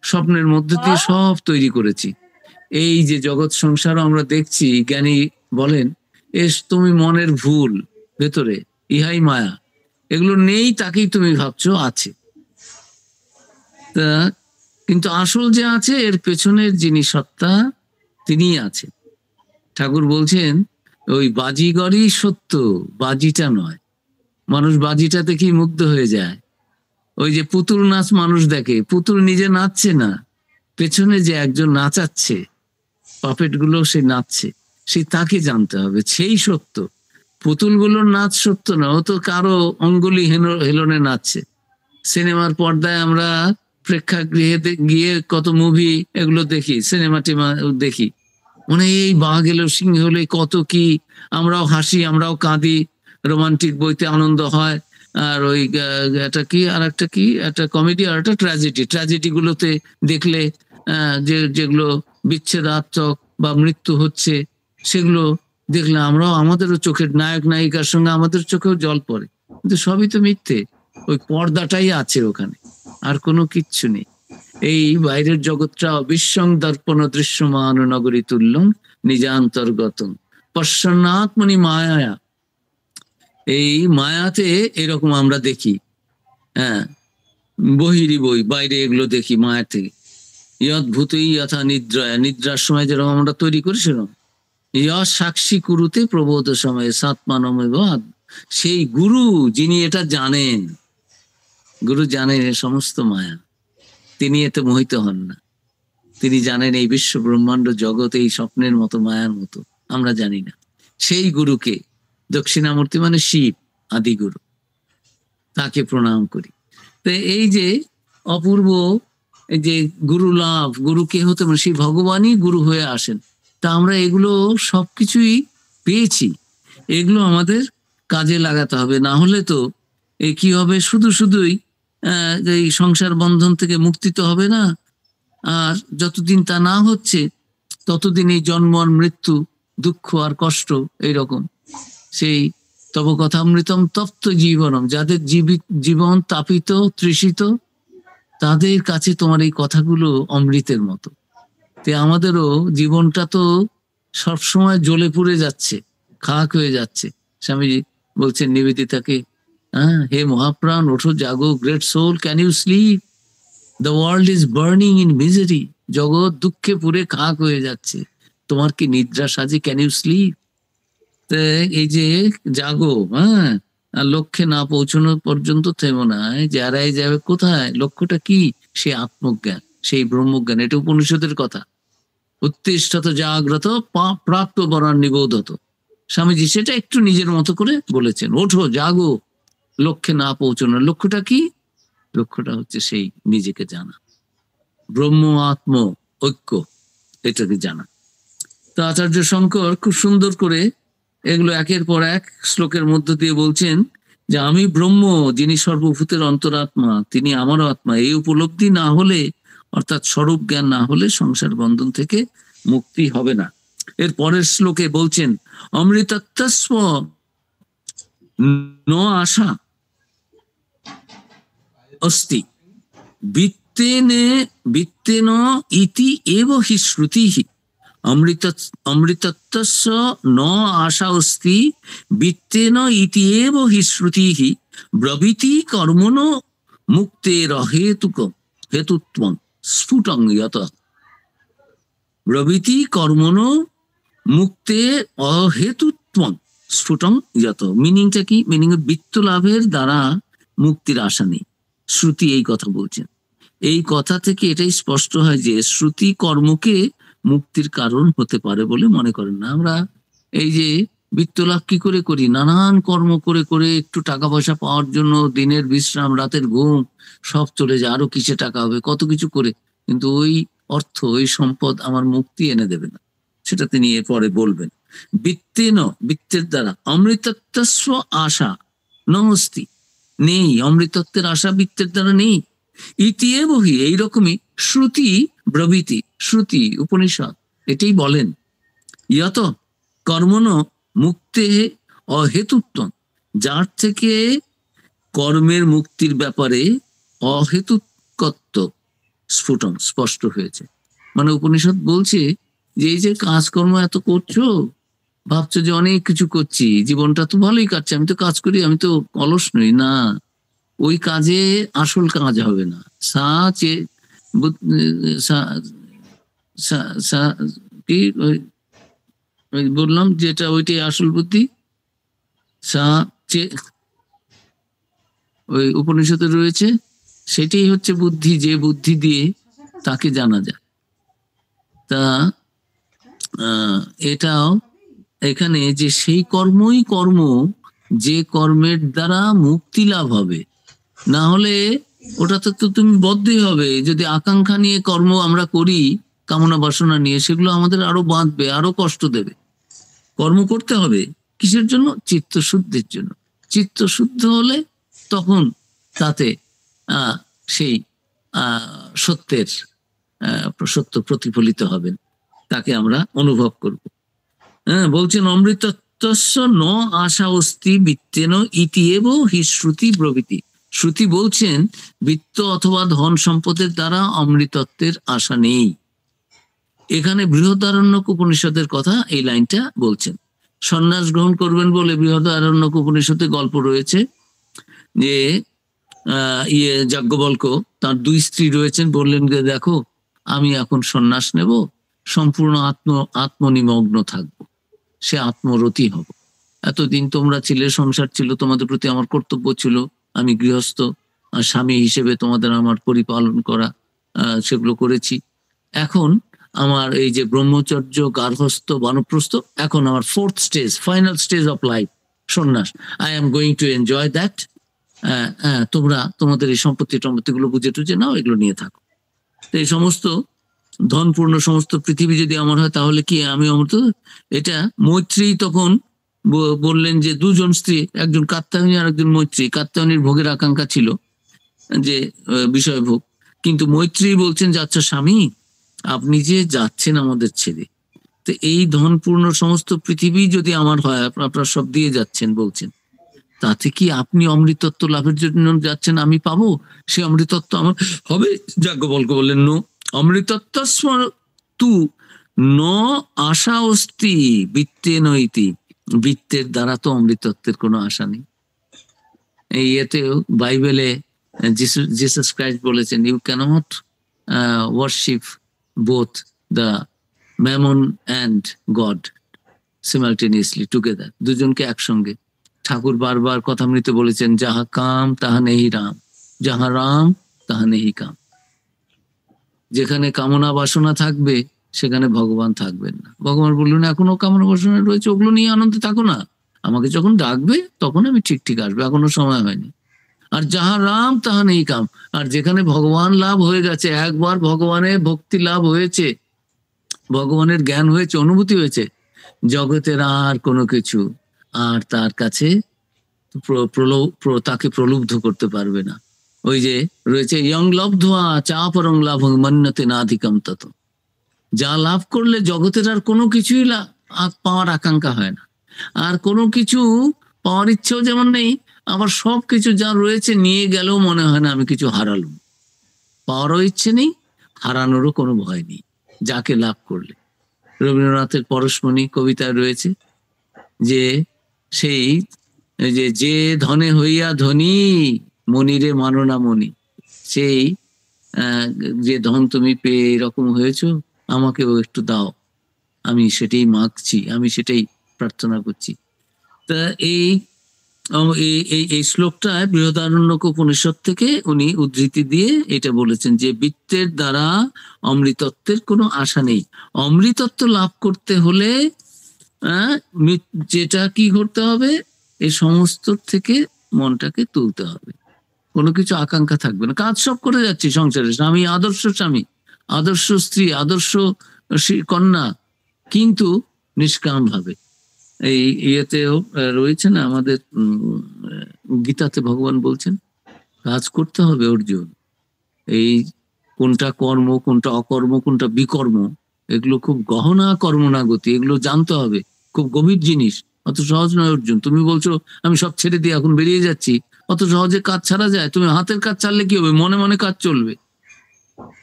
স্বপ্নের মধ্যে দিয়ে সব তৈরি করেছি। এই যে জগৎ সংসার আমরা দেখছি, জ্ঞানী বলেন এস তুমি মনের ভুল, ভেতরে ইহাই মায়া। এগুলো নেই, তাকেই তুমি ভাবছো আছে। তা কিন্তু আসল যে আছে, এর পেছনের যিনি সত্তা, তিনি আছে। ঠাকুর বলছেন ওই বাজিগরই সত্য, বাজিটা নয়। মানুষ বাজিটা দেখেই মুগ্ধ হয়ে যায়। ওই যে পুতুল নাচ মানুষ দেখে, পুতুল নিজে নাচছে না, পেছনে যে একজন নাচাচ্ছে, পাপেট গুলো সে নাচছে, সে তাকে জানতে হবে, সেই সত্য। পুতুলগুলোর নাচ সত্য না, ও তো কারো অঙ্গুলি হেলনে নাচছে। সিনেমার পর্দায় আমরা প্রেক্ষাগৃহে গিয়ে কত মুভি এগুলো দেখি, সিনেমা টিমা দেখি, মানে এই বাঘ এলো, সিংহ হলো, কত কি, আমরাও হাসি, আমরাও কাঁদি, রোমান্টিক বইতে আনন্দ হয়। আর ওই একটা কি, আর একটা কি, একটা কমেডি আর একটা ট্র্যাজেডি। ট্র্যাজেডি গুলোতে দেখলে যেগুলো বিচ্ছেদাত্মক বা মৃত্যু হচ্ছে, সেগুলো দেখলে আমরাও, আমাদেরও চোখের, নায়ক নায়িকার সঙ্গে আমাদের চোখেও জল পড়ে। কিন্তু সবই তো মিথ্যে, ওই পর্দাটাই আছে ওখানে, আর কোনো কিচ্ছু নেই। এই বাইরের জগৎটা বিশ্বং দর্পণ দৃশ্যমান নগরী তুল্যং নিজান্তর্গত পশ্যন্নাত্মনি মায়া। এই মায়াতে এরকম আমরা দেখি, হ্যাঁ, বহিরি বই, বাইরে এগুলো দেখি মায়া থেকে। ইয়দ্ভূতই যথা নিদ্রায়, নিদ্রার সময় যেরকম আমরা তৈরি করি সেরকম। ইয় সাক্ষী কুরুতে প্রবোধ সময়ে সাতমানমেব। সেই গুরু যিনি এটা জানেন, গুরু জানেন এ সমস্ত মায়া, তিনি এতে মোহিত হন না। তিনি জানেন এই বিশ্ব ব্রহ্মাণ্ড জগৎ এই স্বপ্নের মতো, মায়ার মতো, আমরা জানি না। সেই গুরুকে, দক্ষিণামূর্তি মানে শিব, আদি গুরু, তাকে প্রণাম করি। তো এই যে অপূর্ব, এই যে গুরু লাভ, গুরু কে হতে পারে? সেই ভগবানই গুরু হয়ে আসেন। তা আমরা এগুলো সবকিছুই পেয়েছি, এগুলো আমাদের কাজে লাগাতে হবে। না হলে তো এই কি হবে, শুধু শুধুই এই সংসার বন্ধন থেকে মুক্তি তো হবে না। আর যতদিন তা না হচ্ছে, ততদিন এই জন্ম আর মৃত্যু, দুঃখ আর কষ্ট, এইরকম। সেই তব কথামৃতম তপ্ত জীবনম, যাদের জীবন তাপিত, তৃষিত, তাদের কাছে তোমার এই কথাগুলো অমৃতের মতো। তে আমাদেরও জীবনটা তো সবসময় জ্বলে পুড়ে যাচ্ছে, খাক হয়ে যাচ্ছে। স্বামীজি বলছেন নিবেদিতাকে, হে মহাপ্রাণ, ওঠো, জাগো, great soul, can you sleep? The world is burning in misery. জগৎ দুঃখে পুরে খাক হয়ে যাচ্ছে, তোমার কি নিদ্রা সাজে? Can you sleep? এই যে জাগো, আর লক্ষ্যে না পৌঁছানো পর্যন্ত থেমো না। যারাই যাবে কোথায়? লক্ষ্যটা কি? সে আত্মজ্ঞান, সেই ব্রহ্মজ্ঞান। এটা উপনিষদের কথা। উত্তিষ্ঠত জাগ্রত প্রাপ্ত বরান নিবোধত। স্বামীজি সেটা একটু নিজের মতো করে বলেছেন, ওঠো, জাগো, লক্ষ্যে না পৌঁছানো। লক্ষ্যটা কি? লক্ষ্যটা হচ্ছে সেই নিজেকে জানা, ব্রহ্ম আত্ম ঐক্য, এটাকে জানা। তো আচার্য শঙ্কর খুব সুন্দর করে এগুলো একের পর এক শ্লোকের মধ্য দিয়ে বলছেন যে আমি ব্রহ্ম, যিনি সর্বভূতের অন্তরাত্মা, তিনি আমারও আত্মা। এই উপলব্ধি না হলে অর্থাৎ স্বরূপ জ্ঞান না হলে সংসার বন্ধন থেকে মুক্তি হবে না। এর পরের শ্লোকে বলছেন অমৃতত্বস্ব ন আশা অস্তি বিত্তেন ইতি এব হি শ্রুতিঃ অমৃতত্বস্য ন আশা অস্তি বিত্তেন ইতি এব হি শ্রুতিঃ ব্রবীতি কর্মণ মুক্তের হেতুত্বং স্ফুটং যতঃ। ব্রবীতি কর্মণ মুক্তের অহেতুত্বং স্ফুটং যতঃ। মিনিংটা কি? মিনিং বিত্ত লাভের দ্বারা মুক্তির আশা নেই। শ্রুতি এই কথা বলছেন। এই কথা থেকে এটাই স্পষ্ট হয় যে শ্রুতি কর্মকে মুক্তির কারণ হতে পারে বলে মনে করেন না। আমরা এই যে বিত্ত লাভ কি করে করি? নানান কর্ম করে করে একটু টাকা পয়সা পাওয়ার জন্য দিনের বিশ্রাম, রাতের ঘুম সব চলে যায়, আরো কিসে টাকা হবে, কত কিছু করে, কিন্তু ওই অর্থ, ওই সম্পদ আমার মুক্তি এনে দেবে না। সেটা তিনি এরপরে বলবেন। বিত্তের দ্বারা অমৃতত্বস্ব আশা নমস্তি, নেই অমৃতত্বের আশা বিত্তের দ্বারা নেই। ইতিয়ে বহি, এইরকমই শ্রুতি ব্রবীতি, শ্রুতি উপনিষদ এটাই বলেন। ইয়ত কর্মণ মুক্তে অহেতুত্ব, যার থেকে কর্মের মুক্তির ব্যাপারে অহেতুকত্ব স্ফুটন স্পষ্ট হয়েছে। মানে উপনিষদ বলছে যে এই যে কাজকর্ম এত করছো, ভাবছো যে অনেক কিছু করছি, জীবনটা তো ভালোই কাটছে, আমি তো কাজ করি, আমি তো অলস নই, না, ওই কাজে আসল কাজ হবে না। কি বললাম যেটা, ওইটাই আসল বুদ্ধি। ওই উপনিষদে রয়েছে, সেটাই হচ্ছে বুদ্ধি, যে বুদ্ধি দিয়ে তাকে জানা যায়। তা এটাও এখানে যে সেই কর্মই কর্ম যে কর্মের দ্বারা মুক্তি লাভ হবে, না হলে ওটাতে তো তুমি বদ্ধই হবে। যদি আকাঙ্ক্ষা নিয়ে কর্ম আমরা করি, কামনা বাসনা নিয়ে, সেগুলো আমাদের আরো বাঁধবে, আরো কষ্ট দেবে। কর্ম করতে হবে কিসের জন্য? চিত্তশুদ্ধির জন্য। চিত্তশুদ্ধ হলে তখন তাতে সেই সত্য প্রতিফলিত হবেন, তাকে আমরা অনুভব করব। বলছেন অমৃতত্বস্য ন আশা অস্তি বিত্তেন ইতি এব হি শ্রুতি ব্রবীতি। শ্রুতি বলছেন বিত্ত অথবা ধন সম্পদের দ্বারা অমৃতত্বের আশা নেই। এখানে বৃহদারণ্যক উপনিষদের কথা এই লাইনটা বলছেন। সন্ন্যাস গ্রহণ করবেন বলে বৃহদারণ্যক উপনিষদে গল্প রয়েছে যে যাজ্ঞবল্ক্য, তার 2 স্ত্রী রয়েছেন, বললেন যে দেখো আমি এখন সন্ন্যাস নেব, সম্পূর্ণ আত্মনিমগ্ন থাকবো, সে আত্মরতি হব। এতদিন তোমরা ছিলে, সংসার ছিল, তোমাদের প্রতি আমার কর্তব্য ছিল, আমি গৃহস্থ স্বামী হিসেবে তোমাদের আমার পরিপালন করা, সেগুলো করেছি। এখন আমার এই যে ব্রহ্মচর্য, গার্হস্থ, বানপ্রস্থ, এখন আমার 4th stage, final stage of life, সন্ন্যাস। I am going to enjoy that. তোমরা তোমাদের এই সম্পত্তিগুলো বুঝে টুঝে নাও, এগুলো নিয়ে থাকো। তো এই সমস্ত ধনপূর্ণ সমস্ত পৃথিবী যদি আমার হয়, তাহলে কি আমি অমৃত? এটা মৈত্রী তখন বললেন যে 2 জন স্ত্রী, একজন কাত্যায়নী আর একজন মৈত্রী। কাত্যায়নীর ভোগের আকাঙ্ক্ষা ছিল, যে বিষয় ভোগ, কিন্তু মৈত্রী বলছেন যে আচ্ছা স্বামী, আপনি যে যাচ্ছেন আমাদের ছেড়ে, তো এই ধনপূর্ণ সমস্ত পৃথিবী যদি আমার হয়, আপনারা সব দিয়ে যাচ্ছেন বলছেন, তাতে কি আপনি অমৃতত্ব লাভের জন্য যাচ্ছেন, আমি পাবো সে অমৃতত্ব আমার হবে? যাজ্ঞবল্ক্য বললেন নো, অমৃতত্ব তু ন আশা অস্তি বিত্তেন ইতি। বিত্তের দ্বারা তো অমৃতত্বের কোনো আশা নেই। এই এতেও বাইবেলে জিসাস ক্রাইস্ট বলেছেন, you cannot worship both the mammon and God simultaneously together. দুজনকে একসঙ্গে। ঠাকুর বারবার কথামৃতে বলেছেন, যাহা কাম তাহা নেহি রাম, যাহা রাম তাহা নেহি কাম। যেখানে কামনা বাসনা থাকবে সেখানে ভগবান থাকবেন না। ভগবান বললেন এখনো কামনা বাসনা রয়েছে, ওগুলো নিয়ে আনন্দে থাকো না, আমাকে যখন ডাকবে তখন আমি ঠিক আসবে, এখনো সময় হয়নি। আর যাহা রাম তাহা নেই কাম, আর যেখানে ভগবান লাভ হয়ে গেছে, একবার ভগবানের ভক্তি লাভ হয়েছে, ভগবানের জ্ঞান হয়েছে, অনুভূতি হয়েছে, জগতের আর কোনো কিছু আর তার কাছে তাকে প্রলুব্ধ করতে পারবে না। ওই যে রয়েছে ইয়ং লব্ধা চা পরং লাভ মন্যতে নাধিকম তত, যা লাভ করলে জগতের আর কোনো কিছুই পাওয়ার আকাঙ্ক্ষা হয় না, আর কোনো কিছু পাওয়ার ইচ্ছেও যেমন নেই, আবার সব কিছু যা রয়েছে নিয়ে গেলেও মনে হয় না আমি কিছু হারালাম। পাওয়ারও ইচ্ছে নেই, হারানোরও কোনো ভয় নেই যাকে লাভ করলে। রবীন্দ্রনাথের পরশমণি কবিতায় রয়েছে যে সেই যে ধনে হইয়া ধনী মনিরে মানো না মনি, সেই যে ধন তুমি পেয়ে এরকম হয়েছো, আমাকেও একটু দাও, আমি সেটাই মাগছি, আমি সেটাই প্রার্থনা করছি। তা এই এই শ্লোকটায় বৃহদারণ্যক উপনিষদ থেকে উনি উদ্ধৃতি দিয়ে এটা বলেছেন যে বিত্তের দ্বারা অমৃতত্বের কোনো আশা নেই। অমৃতত্ব লাভ করতে হলে যেটা কি করতে হবে, এই সমস্ত থেকে মনটাকে তুলতে হবে, কোনো কিছু আকাঙ্ক্ষা থাকবে না। কাজ সব করে যাচ্ছি সংসারে, স্বামী আদর্শ স্বামী, আদর্শ স্ত্রী, আদর্শ কন্যা, কিন্তু নিষ্কাম ভাবে। এই ইয়েতেও রয়েছে না আমাদের গীতাতে ভগবান বলছেন কাজ করতে হবে অর্জুন। এই কোনটা কর্ম, কোনটা অকর্ম, কোনটা বিকর্ম, এগুলো খুব গহনা কর্মনা গতি, এগুলো জানতে হবে, খুব গভীর জিনিস, অত সহজ নয় অর্জুন। তুমি বলছো আমি সব ছেড়ে দিয়ে এখন বেরিয়ে যাচ্ছি, অত সহজে কাজ ছাড়া যায়? তুমি হাতের কাজ ছাড়লে কি হবে? মনে মনে কাজ চলবে।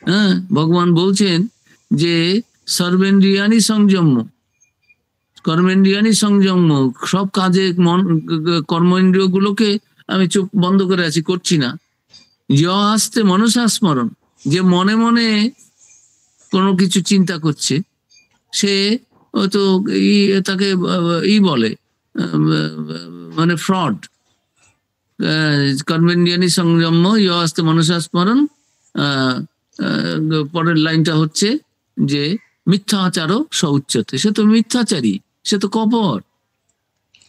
হ্যাঁ, ভগবান বলছেন যে সর্বেন্দ্রিয়ানি সংযম, কর্মেন্দ্রিয়ানি সংযম, সব কাজে কর্মেন্দ্রিয় গুলোকে আমি চোখ বন্ধ করে আছি, করছি না। আসতে মনসা স্মরণ, যে মনে মনে কোনো কিছু চিন্তা করছে, সে হয়তো তাকে বলে মানে ফ্রড। কর্মেন্দ্রিয়ানি সংযম আসতে মনসা স্মরণ, পরের লাইনটা হচ্ছে যে মিথ্যা আচারও সউচ্চতে, সে তো মিথ্যাচারী, সে তো কপট।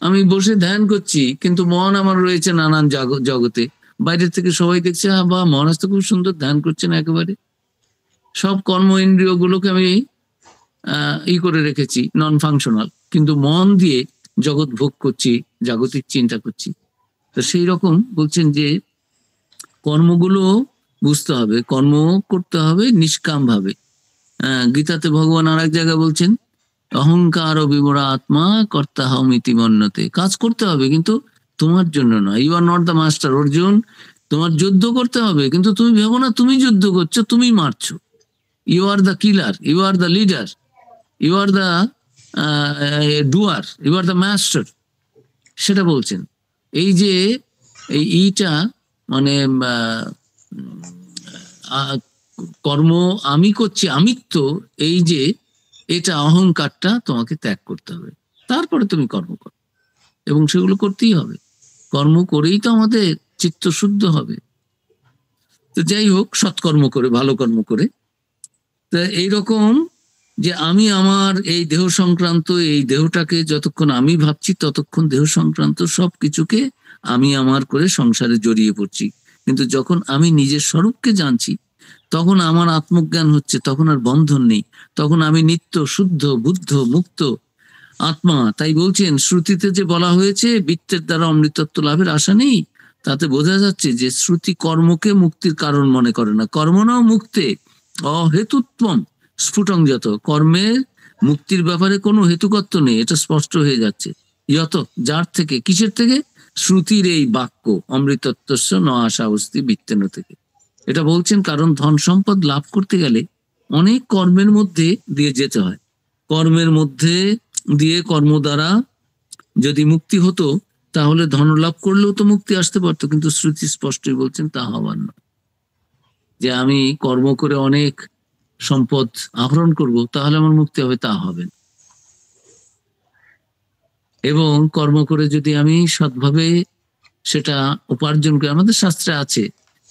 আমি বসে ধ্যান করছি কিন্তু মন আমার রয়েছে নানান জগতে, বাইরে থেকে সবাই দেখছে বা মহারাজ তো খুব সুন্দর ধ্যান করছেন, একেবারে সব কর্ম ইন্দ্রিয় গুলোকে আমি করে রেখেছি নন ফাংশনাল, কিন্তু মন দিয়ে জগৎ ভোগ করছি, জাগতিক চিন্তা করছি। তো সেই রকম বলছেন যে কর্মগুলো বুঝতে হবে, কর্ম করতে হবে নিষ্কাম ভাবে। গীতাতে ভগবান আর এক জায়গায় বলছেন অহংকার ও বিমরা আত্মা কর্তা হমিতি মন্যতে, কাজ করতে হবে কিন্তু তোমার জন্য নয়। You are not the master Arjun, তোমার যুদ্ধ করতে হবে কিন্তু তুমি ভেবো না তুমি যুদ্ধ করছো, তুমি মারছো। You are the killer, you are the leader, you are the doer, you are the master, সেটা বলছেন। এই যে এইটা মানে কর্ম আমি করছি, আমিত্ব, এই যে এটা অহংকারটা তোমাকে ত্যাগ করতে হবে, তারপরে তুমি কর্ম করো, এবং সেগুলো করতেই হবে। কর্ম করেই তো আমাদের চিত্ত শুদ্ধ হবে। তো যাই হোক, সৎকর্ম করে, ভালো কর্ম করে। তা এইরকম যে আমি আমার এই দেহ সংক্রান্ত, এই দেহটাকে যতক্ষণ আমি ভাবছি ততক্ষণ দেহ সংক্রান্ত সব কিছুকে আমি আমার করে সংসারে জড়িয়ে পড়ছি। কিন্তু যখন আমি নিজের স্বরূপকে জানছি, তখন আমার আত্মজ্ঞান হচ্ছে, তখন আর বন্ধন নেই, তখন আমি নিত্য শুদ্ধ বুদ্ধ মুক্ত আত্মা। তাই বলছেন শ্রুতিতে যে বলা হয়েছে বিত্তের দ্বারা অমৃতত্ব লাভের আশা নেই, তাতে বোঝা যাচ্ছে যে শ্রুতি কর্মকে মুক্তির কারণ মনে করে না। কর্ম না মুক্তে অহেতুত্বম স্ফুটং যত, কর্মের মুক্তির ব্যাপারে কোনো হেতুকত্ব নেই, এটা স্পষ্ট হয়ে যাচ্ছে। যত, যার থেকে, কিসের থেকে? শ্রুতির এই বাক্য অমৃতত্বস্য ন আশা অস্তি বিত্তেন থেকে। এটা বলছেন কারণ ধন সম্পদ লাভ করতে গেলে অনেক কর্মের মধ্যে দিয়ে যেতে হয়। কর্মের মধ্যে দিয়ে, কর্ম দ্বারা যদি মুক্তি হতো তাহলে ধন লাভ করলেও তো মুক্তি আসতে পারতো, কিন্তু শ্রুতি স্পষ্টই বলছেন তা হবার নয়। যে আমি কর্ম করে অনেক সম্পদ আহরণ করব তাহলে আমার মুক্তি হবে, তা হবে না। এবং কর্ম করে যদি আমি সৎভাবে সেটা উপার্জন করে, আমাদের শাস্ত্রে আছে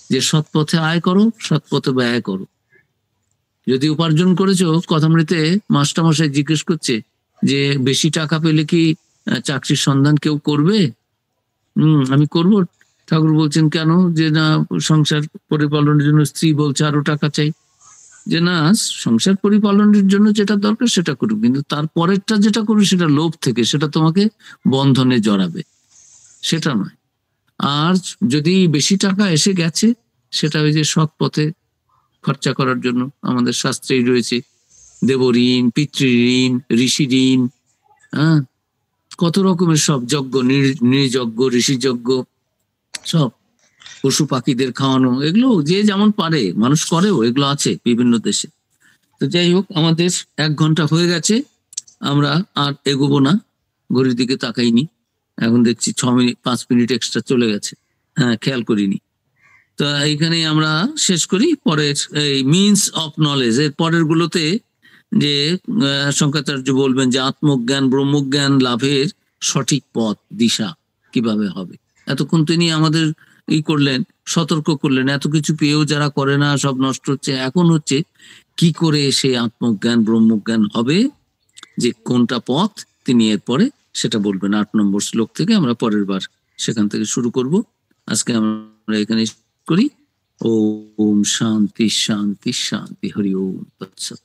যে সৎ পথে আয় করো, সৎ পথে ব্যয় করো। যদি উপার্জন করেছো, কথামৃতে মাস্টারমশাই জিজ্ঞেস করছে যে বেশি টাকা পেলে কি চাকরির সন্ধান কেউ করবে? আমি করব। ঠাকুর বলছেন কেন? যে না, সংসার পরিপালনের জন্য স্ত্রী বলছে আরো টাকা চাই। যে না, সংসার পরিপালনের জন্য যেটা দরকার সেটা করুক, কিন্তু তারপরেরটা যেটা করবে সেটা লোভ থেকে, সেটা তোমাকে বন্ধনে জড়াবে, সেটা নয়। আর যদি বেশি টাকা এসে গেছে সেটা ওই যে সৎ পথে খরচা করার জন্য আমাদের শাস্ত্রেই রয়েছে দেব ঋণ, পিতৃঋণ, ঋষি ঋণ, হ্যাঁ, কত রকমের সব যজ্ঞ, নৃযজ্ঞ, ঋষি যজ্ঞ, সব পশু পাখিদের খাওয়ানো, এগুলো যে যেমন পারে মানুষ করেও, এগুলো আছে বিভিন্ন দেশে। তো যাই হোক, আমাদের 1 ঘন্টা হয়ে গেছে, আমরা আর এগোবো না, ঘড়ির দিকে তাকাইনি, এখন দেখছি 5 মিনিট এক্সট্রা চলে গেছে, হ্যাঁ খেয়াল করিনি। তো এইখানে আমরা শেষ করি। পরের এই মিনস অফ নলেজ এর পরের গুলোতে যে শঙ্করাচার্য বলবেন যে আত্মজ্ঞান ব্রহ্মজ্ঞান লাভের সঠিক পথ দিশা কিভাবে হবে। এতক্ষণ তিনি আমাদের করলেন, সতর্ক করলেন, এত কিছু পেয়েও যারা করে না সব নষ্ট হচ্ছে। এখন হচ্ছে কি করে সে আত্মজ্ঞান ব্রহ্মজ্ঞান হবে, যে কোনটা পথ তিনি এরপরে সেটা বলবেন 8 নম্বর শ্লোক থেকে। আমরা পরের বার সেখান থেকে শুরু করব। আজকে আমরা এখানে করি। ওম শান্তি শান্তি শান্তি, হরি ওম তৎসৎ।